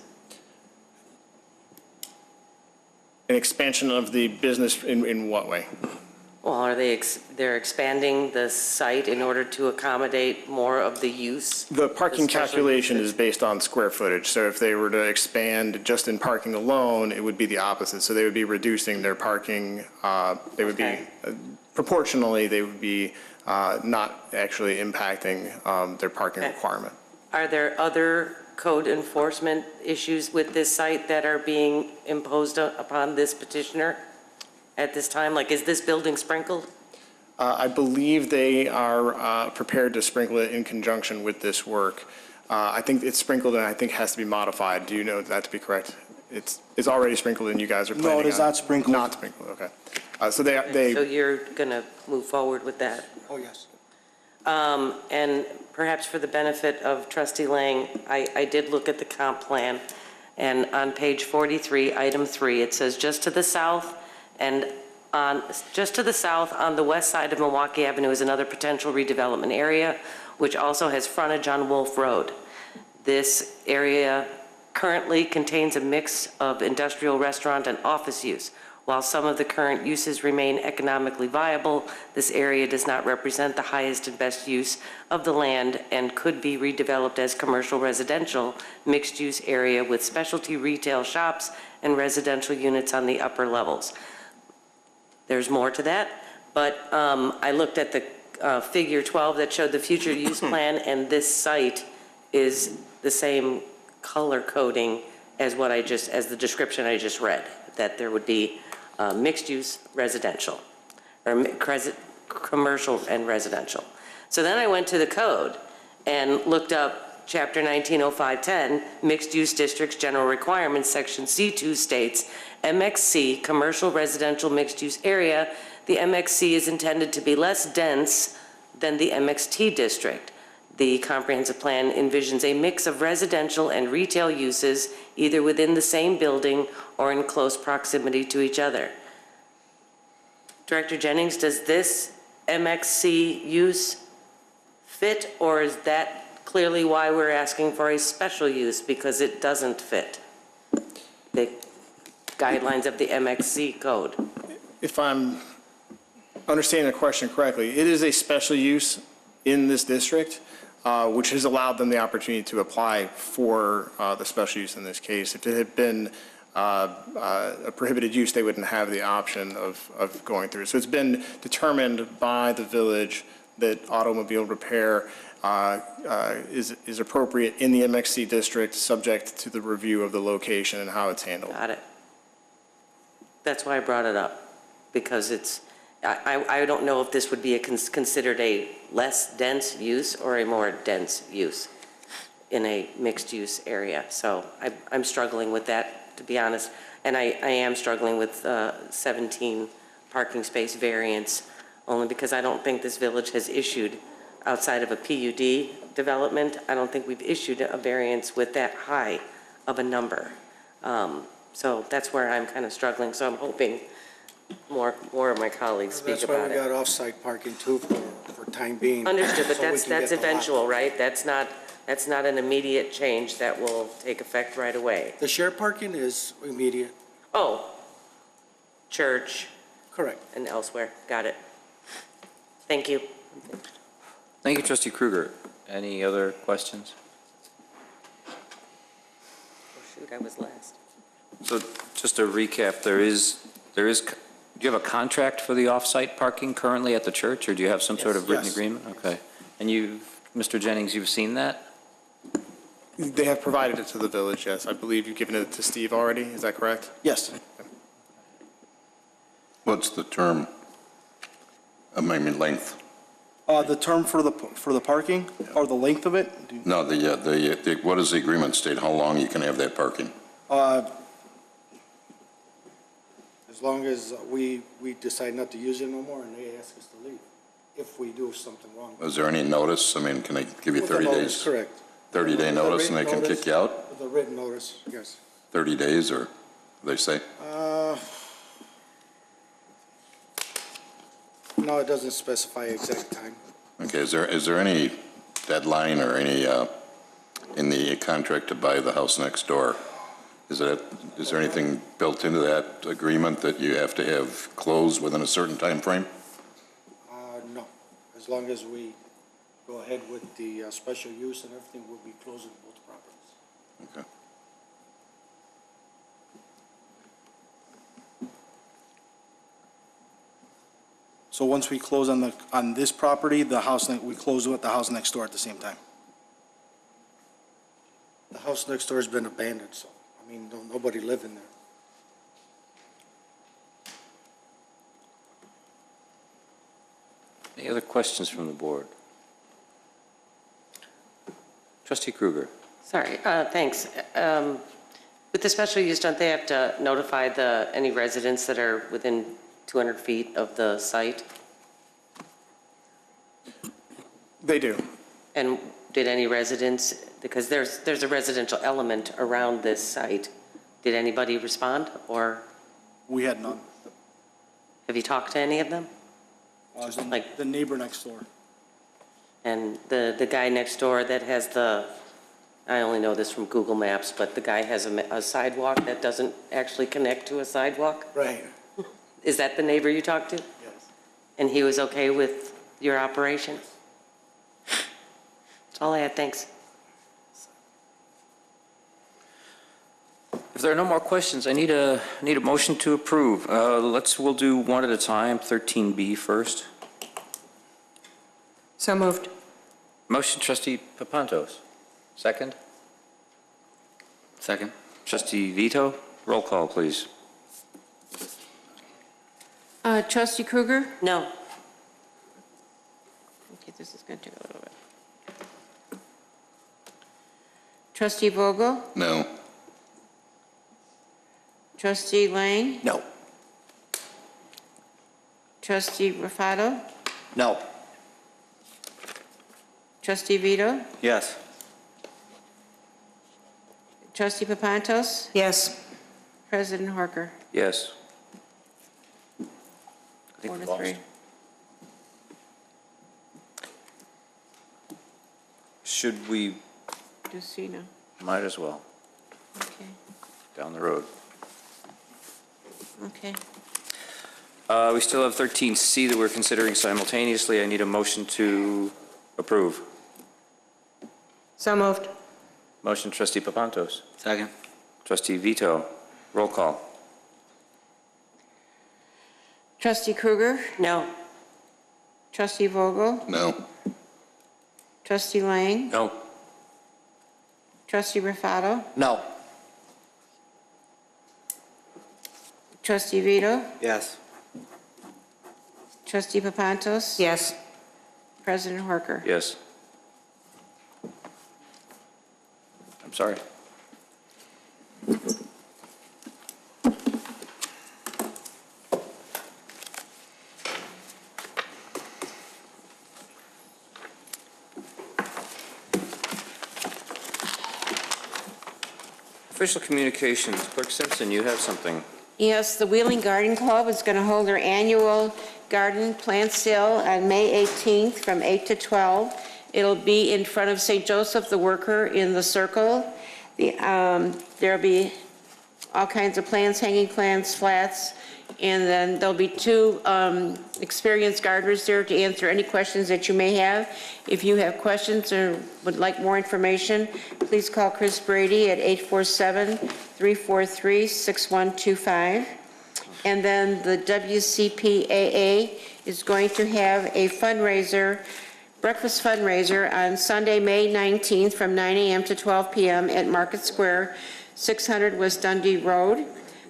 [SPEAKER 17] An expansion of the business in what way?
[SPEAKER 3] Well, are they're expanding the site in order to accommodate more of the use?
[SPEAKER 17] The parking calculation is based on square footage. So if they were to expand just in parking alone, it would be the opposite. So they would be reducing their parking. They would be proportionally, they would be not actually impacting their parking requirement.
[SPEAKER 3] Are there other code enforcement issues with this site that are being imposed upon this petitioner at this time? Like, is this building sprinkled?
[SPEAKER 17] I believe they are prepared to sprinkle it in conjunction with this work. I think it's sprinkled and I think has to be modified. Do you know that to be correct? It's already sprinkled and you guys are planning on?
[SPEAKER 5] No, it is not sprinkled.
[SPEAKER 17] Not sprinkled, okay. So
[SPEAKER 3] So you're going to move forward with that?
[SPEAKER 20] Oh, yes.
[SPEAKER 3] And perhaps for the benefit of Trustee Lang, I did look at the comp plan, and on page 43, item 3, it says just to the south and on the west side of Milwaukee Avenue is another potential redevelopment area, which also has frontage on Wolf Road. This area currently contains a mix of industrial, restaurant, and office use. While some of the current uses remain economically viable, this area does not represent the highest and best use of the land and could be redeveloped as commercial residential mixed-use area with specialty retail shops and residential units on the upper levels. There's more to that, But I looked at the figure 12 that showed the future use plan, and this site is the same color coding as what as the description I just read, that there would be mixed-use residential, or commercial and residential. So then I went to the code and looked up Chapter 190510, Mixed Use Districts General Requirements, Section C2 states, MXC, Commercial Residential Mixed Use Area, the MXC is intended to be less dense than the MXT district. The comprehensive plan envisions a mix of residential and retail uses either within the same building or in close proximity to each other. Director Jennings, does this MXC use fit, or is that clearly why we're asking for a special use, because it doesn't fit the guidelines of the MXC code?
[SPEAKER 17] If I'm understanding the question correctly, it is a special use in this district, which has allowed them the opportunity to apply for the special use in this case. If it had been a prohibited use, they wouldn't have the option of going through. So it's been determined by the village that automobile repair is appropriate in the MXC district, subject to the review of the location and how it's handled.
[SPEAKER 3] Got it. That's why I brought it up, because it's, I don't know if this would be considered a less dense use or a more dense use in a mixed-use area. So I'm struggling with that, to be honest. And I am struggling with 17 parking space variance, only because I don't think this village has issued, outside of a PUD development, I don't think we've issued a variance with that high of a number. So that's where I'm kind of struggling. So I'm hoping more of my colleagues speak about it.
[SPEAKER 8] That's why we got off-site parking too, for time being.
[SPEAKER 3] Understood, but
[SPEAKER 8] so we
[SPEAKER 3] that's
[SPEAKER 8] can get the lot.
[SPEAKER 3] eventual, right? That's not an immediate change that will take effect right away.
[SPEAKER 8] The shared parking is immediate.
[SPEAKER 3] Oh, church.
[SPEAKER 8] Correct.
[SPEAKER 3] And elsewhere. Got it. Thank you.
[SPEAKER 1] Thank you, Trustee Kruger. Any other questions?
[SPEAKER 3] Oh, shoot, I was last.
[SPEAKER 1] So just to recap, do you have a contract for the off-site parking currently at the church, or do you have some sort of written agreement? Okay. And Mr. Jennings, you've seen that?
[SPEAKER 17] They have provided it to the village, yes. I believe you've given it to Steve already, is that correct?
[SPEAKER 5] Yes.
[SPEAKER 10] What's the term? I mean, length?
[SPEAKER 5] The term for the parking, or the length of it?
[SPEAKER 10] No, what does the agreement state? How long you can have that parking?
[SPEAKER 8] As long as we decide not to use it no more and they ask us to leave, if we do something wrong.
[SPEAKER 10] Is there any notice? I mean, can they give you
[SPEAKER 8] With a
[SPEAKER 10] 30
[SPEAKER 8] notice,
[SPEAKER 10] days?
[SPEAKER 8] correct.
[SPEAKER 10] 30-day notice and they can kick you out?
[SPEAKER 8] With a written notice, yes.
[SPEAKER 10] 30 days, or they say?
[SPEAKER 8] No, it doesn't specify exact time.
[SPEAKER 10] Okay, is there any deadline or any, in the contract to buy the house next door? Is there anything built into that agreement that you have to have closed within a certain time frame?
[SPEAKER 8] No, as long as we go ahead with the special use and everything, we'll be closing both properties.
[SPEAKER 10] Okay.
[SPEAKER 5] So once we close on this property, we close with the house next door at the same time.
[SPEAKER 8] The house next door has been abandoned, so, I mean, nobody live in there.
[SPEAKER 1] Any other questions from the board? Trustee Kruger.
[SPEAKER 3] Sorry, thanks. With the special use, don't they have to notify any residents that are within 200 feet of the site?
[SPEAKER 17] They do.
[SPEAKER 3] And did any residents, because there's a residential element around this site, did anybody respond, or?
[SPEAKER 5] We had none.
[SPEAKER 3] Have you talked to any of them?
[SPEAKER 5] Like the neighbor next door.
[SPEAKER 3] And the guy next door that has I only know this from Google Maps, but the guy has a sidewalk that doesn't actually connect to a sidewalk?
[SPEAKER 8] Right.
[SPEAKER 3] Is that the neighbor you talked to?
[SPEAKER 8] Yes.
[SPEAKER 3] And he was okay with your operation? That's all I had, thanks.
[SPEAKER 1] If there are no more questions, I need a motion to approve. We'll do one at a time, 13B first.
[SPEAKER 21] So moved.
[SPEAKER 1] Motion, Trustee Papantos. Second?
[SPEAKER 9] Second.
[SPEAKER 1] Trustee Vito, roll call, please.
[SPEAKER 2] Trustee Krueger?
[SPEAKER 3] No.
[SPEAKER 2] Okay, this is going to take a little bit. Trustee Vogel?
[SPEAKER 10] No.
[SPEAKER 2] Trustee Lang?
[SPEAKER 19] No.
[SPEAKER 2] Trustee Ruffatto?
[SPEAKER 19] No.
[SPEAKER 2] Trustee Vito?
[SPEAKER 9] Yes.
[SPEAKER 2] Trustee Papantos?
[SPEAKER 21] Yes.
[SPEAKER 2] President Horker?
[SPEAKER 1] Yes. I think
[SPEAKER 2] 4
[SPEAKER 1] we
[SPEAKER 2] to
[SPEAKER 1] lost.
[SPEAKER 2] 3.
[SPEAKER 1] Should we?
[SPEAKER 2] Do C now.
[SPEAKER 1] Might as well,
[SPEAKER 2] Okay,
[SPEAKER 1] down the road.
[SPEAKER 2] okay.
[SPEAKER 1] We still have 13C that we're considering simultaneously. I need a motion to approve.
[SPEAKER 21] So moved.
[SPEAKER 1] Motion, Trustee Papantos.
[SPEAKER 9] Second.
[SPEAKER 1] Trustee Vito, roll call.
[SPEAKER 2] Trustee Krueger?
[SPEAKER 3] No.
[SPEAKER 2] Trustee Vogel?
[SPEAKER 10] No.
[SPEAKER 2] Trustee Lang?
[SPEAKER 1] No.
[SPEAKER 2] Trustee Ruffatto?
[SPEAKER 19] No.
[SPEAKER 2] Trustee Vito?
[SPEAKER 9] Yes.
[SPEAKER 2] Trustee Papantos?
[SPEAKER 21] Yes.
[SPEAKER 2] President Horker?
[SPEAKER 1] Yes. I'm sorry. Official communications. Clerk Simpson, you have something.
[SPEAKER 2] Yes, the Wheeling Garden Club is going to hold their annual garden plant sale on May 18th from 8 to 12. It'll be in front of St. Joseph the Worker in the Circle. There'll be all kinds of plants, hanging plants, flats, and then there'll be 2 experienced gardeners there to answer any questions that you may have. If you have questions or would like more information, please call Chris Brady at 847-343-6125. And then the WCPAA is going to have a breakfast fundraiser on Sunday, May 19th from 9 a.m. to 12 p.m. at Market Square, 600 West Dundee Road.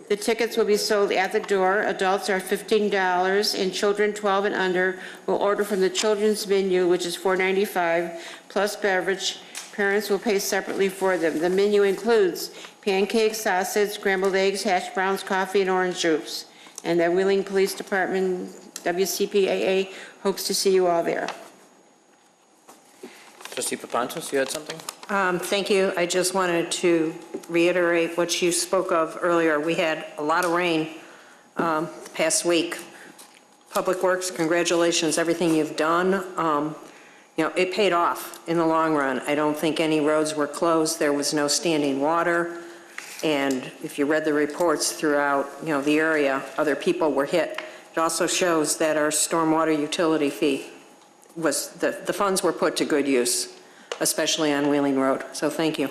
[SPEAKER 2] The tickets will be sold at the door. Adults are $15, and children 12 and under will order from the children's menu, which is $4.95, plus beverage. Parents will pay separately for them. The menu includes pancakes, sausage, scrambled eggs, hash browns, coffee, and orange juice. And the Wheeling Police Department, WCPAA, hopes to see you all there.
[SPEAKER 1] Trustee Papantos, you had something?
[SPEAKER 21] Thank you. I just wanted to reiterate what you spoke of earlier. We had a lot of rain the past week. Public Works, congratulations, everything you've done. It paid off in the long run. I don't think any roads were closed. There was no standing water. And if you read the reports throughout, the area, other people were hit. It also shows that our stormwater utility fee was, the funds were put to good use, especially on Wheeling Road. So thank you.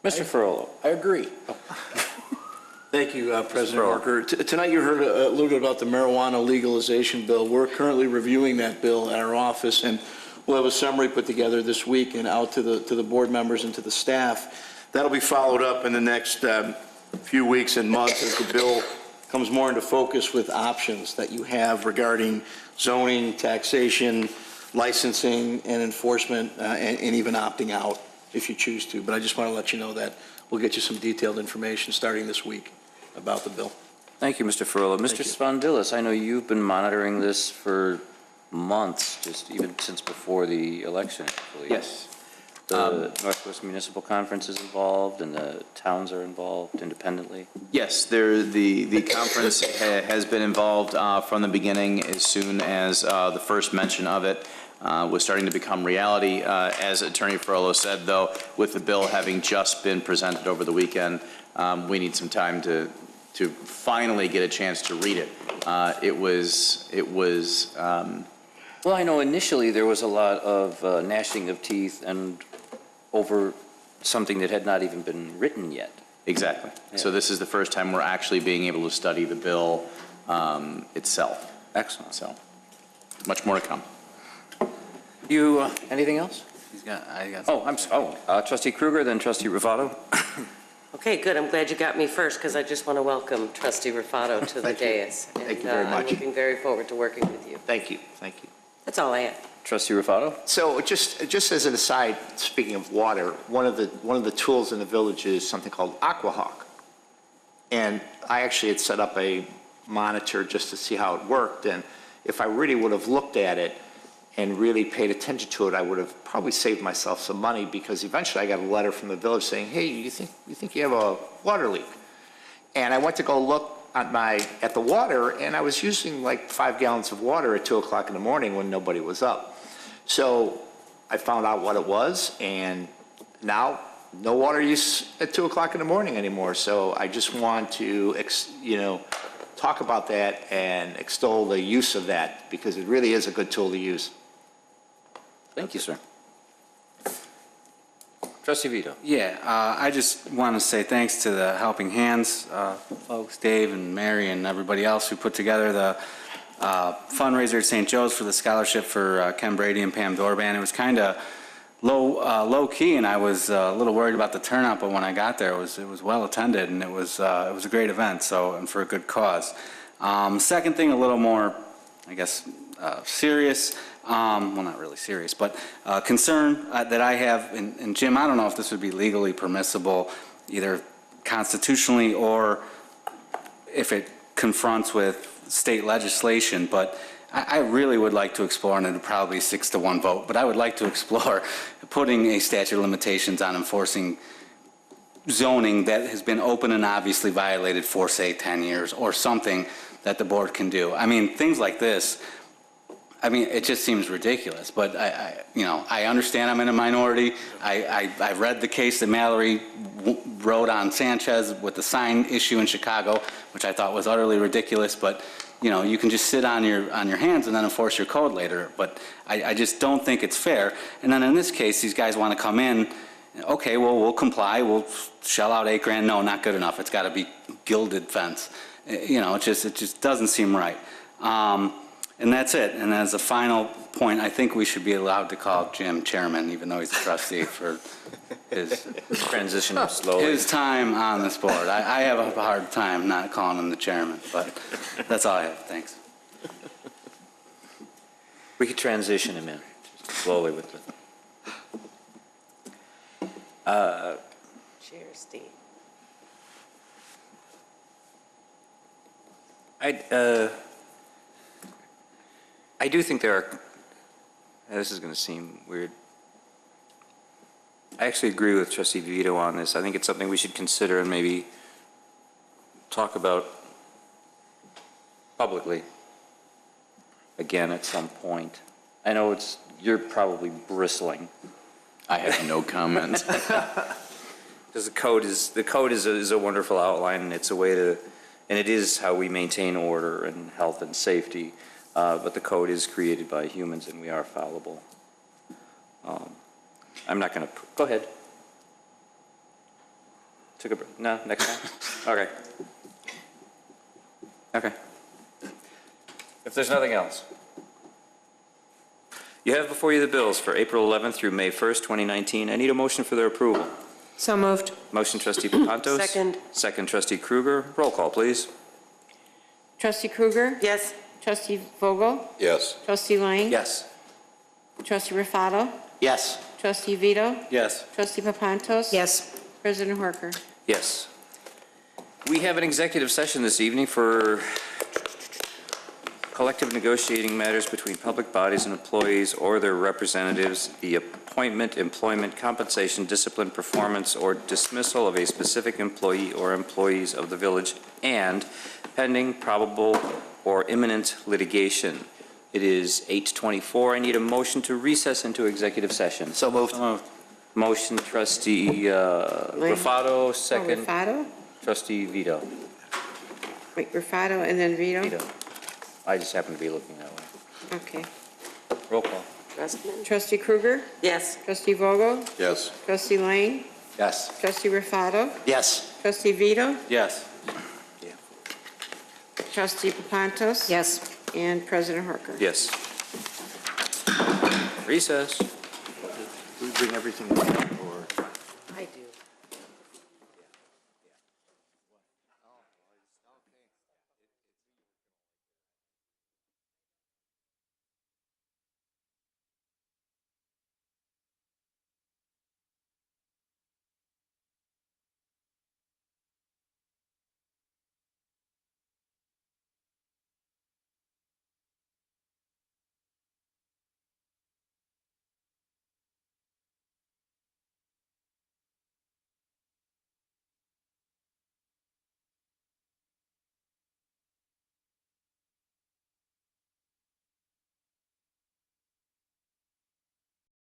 [SPEAKER 1] Mr. Ferrolo.
[SPEAKER 12] I agree. Thank you, President Walker. Tonight you heard a little bit about the marijuana legalization bill. We're currently reviewing that bill at our office, and we'll have a summary put together this week and out to the board members and to the staff. That'll be followed up in the next few weeks and months as the bill comes more into focus with options that you have regarding zoning, taxation, licensing, and enforcement, and even opting out if you choose to. But I just want to let you know that we'll get you some detailed information starting this week about the bill.
[SPEAKER 1] Thank you, Mr. Ferrolo. Mr. Spondilis, I know you've been monitoring this for months, just even since before the election, I believe.
[SPEAKER 7] Yes.
[SPEAKER 1] The Northwest Municipal Conference is involved, and the towns are involved independently.
[SPEAKER 7] Yes, the conference has been involved from the beginning. As soon as the first mention of it was starting to become reality. As Attorney Ferrolo said, though, with the bill having just been presented over the weekend, we need some time to finally get a chance to read it. Well,
[SPEAKER 1] I know initially there was a lot of gnashing of teeth and over something that had not even been written yet.
[SPEAKER 7] Exactly. So this is the first time we're actually being able to study the bill itself.
[SPEAKER 1] Excellent.
[SPEAKER 7] So, much more to come.
[SPEAKER 1] You, anything else?
[SPEAKER 9] I got.
[SPEAKER 1] Trustee Kruger, then Trustee Ruffatto.
[SPEAKER 3] Okay, good. I'm glad you got me first because I just want to welcome Trustee Ruffatto to the dais.
[SPEAKER 11] Thank you very much.
[SPEAKER 3] I'm looking very forward to working with you.
[SPEAKER 11] Thank you, thank you.
[SPEAKER 3] That's all I have.
[SPEAKER 1] Trustee Ruffatto?
[SPEAKER 11] So just as an aside, speaking of water, one of the tools in the village is something called AquaHawk. And I actually had set up a monitor just to see how it worked. And if I really would have looked at it and really paid attention to it, I would have probably saved myself some money, because eventually I got a letter from the village saying, hey, you think you have a water leak? And I went to go look at the water, and I was using like 5 gallons of water at 2 o'clock in the morning when nobody was up. So I found out what it was, and now no water use at 2 o'clock in the morning anymore. So I just want to, talk about that and extol the use of that, because it really is a good tool to use.
[SPEAKER 1] Thank you, sir. Trustee Vito.
[SPEAKER 9] Yeah, I just want to say thanks to the Helping Hands folks, Dave and Mary and everybody else who put together the fundraiser at St. Joe's for the scholarship for Ken Brady and Pam Dorban. It was kind of low key, and I was a little worried about the turnout, but when I got there, it was well attended, and it was a great event. So, and for a good cause. Second thing, a little more, I guess, serious. Well, not really serious, but concern that I have, and Jim, I don't know if this would be legally permissible, either constitutionally or if it confronts with state legislation, but I really would like to explore, and it would probably be 6-1 vote, but I would like to explore putting a statute of limitations on enforcing zoning that has been open and obviously violated for, say, 10 years, or something that the board can do. I mean, things like this, I mean, it just seems ridiculous, but I understand I'm in a minority. I read the case that Mallory wrote on Sanchez with the sign issue in Chicago, which I thought was utterly ridiculous, but you can just sit on your hands and then enforce your code later. But I just don't think it's fair. And then in this case, these guys want to come in, okay, well, we'll comply, we'll shell out $8 grand. No, not good enough. It's got to be gilded fence. It just doesn't seem right. And that's it. And as a final point, I think we should be allowed to call Jim chairman, even though he's a trustee, for his
[SPEAKER 1] transition slowly.
[SPEAKER 9] His time on this board. I have a hard time not calling him the chairman, but that's all I have. Thanks.
[SPEAKER 1] We could transition him in slowly with the.
[SPEAKER 3] Chair, Steve.
[SPEAKER 1] I do think there are, this is going to seem weird. I actually agree with Trustee Vito on this. I think it's something we should consider and maybe talk about publicly again at some point. I know you're probably bristling.
[SPEAKER 7] I have no comment.
[SPEAKER 1] Because the code is a wonderful outline, and it's a way to, and it is how we maintain order and health and safety. But the code is created by humans, and we are fallible. I'm not going to, go ahead. Took a break. No, next time? Okay. Okay. If there's nothing else. You have before you the bills for April 11th through May 1st, 2019. I need a motion for their approval.
[SPEAKER 21] So moved.
[SPEAKER 1] Motion, Trustee Papantos.
[SPEAKER 3] Second.
[SPEAKER 1] Second, Trustee Kruger. Roll call, please.
[SPEAKER 2] Trustee Kruger?
[SPEAKER 3] Yes.
[SPEAKER 2] Trustee Vogel?
[SPEAKER 4] Yes.
[SPEAKER 2] Trustee Lang?
[SPEAKER 1] Yes.
[SPEAKER 2] Trustee Ruffatto?
[SPEAKER 11] Yes.
[SPEAKER 2] Trustee Vito?
[SPEAKER 9] Yes.
[SPEAKER 2] Trustee Papantos?
[SPEAKER 21] Yes.
[SPEAKER 2] President Horker?
[SPEAKER 1] Yes. We have an executive session this evening for collective negotiating matters between public bodies and employees or their representatives, the appointment, employment, compensation, discipline, performance, or dismissal of a specific employee or employees of the village, and pending, probable, or imminent litigation. It is 8:24. I need a motion to recess into executive session.
[SPEAKER 11] So moved.
[SPEAKER 1] Motion, Trustee Ruffatto, second.
[SPEAKER 2] Ruffatto?
[SPEAKER 1] Trustee Vito.
[SPEAKER 2] Wait, Ruffatto and then Vito?
[SPEAKER 1] Vito. I just happen to be looking that way.
[SPEAKER 2] Okay.
[SPEAKER 1] Roll call.
[SPEAKER 3] Trustman?
[SPEAKER 2] Trustee Kruger?
[SPEAKER 3] Yes.
[SPEAKER 2] Trustee Vogel?
[SPEAKER 4] Yes.
[SPEAKER 2] Trustee Lang?
[SPEAKER 19] Yes.
[SPEAKER 2] Trustee Ruffatto?
[SPEAKER 19] Yes.
[SPEAKER 2] Trustee Vito?
[SPEAKER 9] Yes.
[SPEAKER 2] Trustee Papantos?
[SPEAKER 21] Yes.
[SPEAKER 2] And President Horker?
[SPEAKER 1] Yes. Recess.
[SPEAKER 19] We bring everything up, or?
[SPEAKER 3] I do.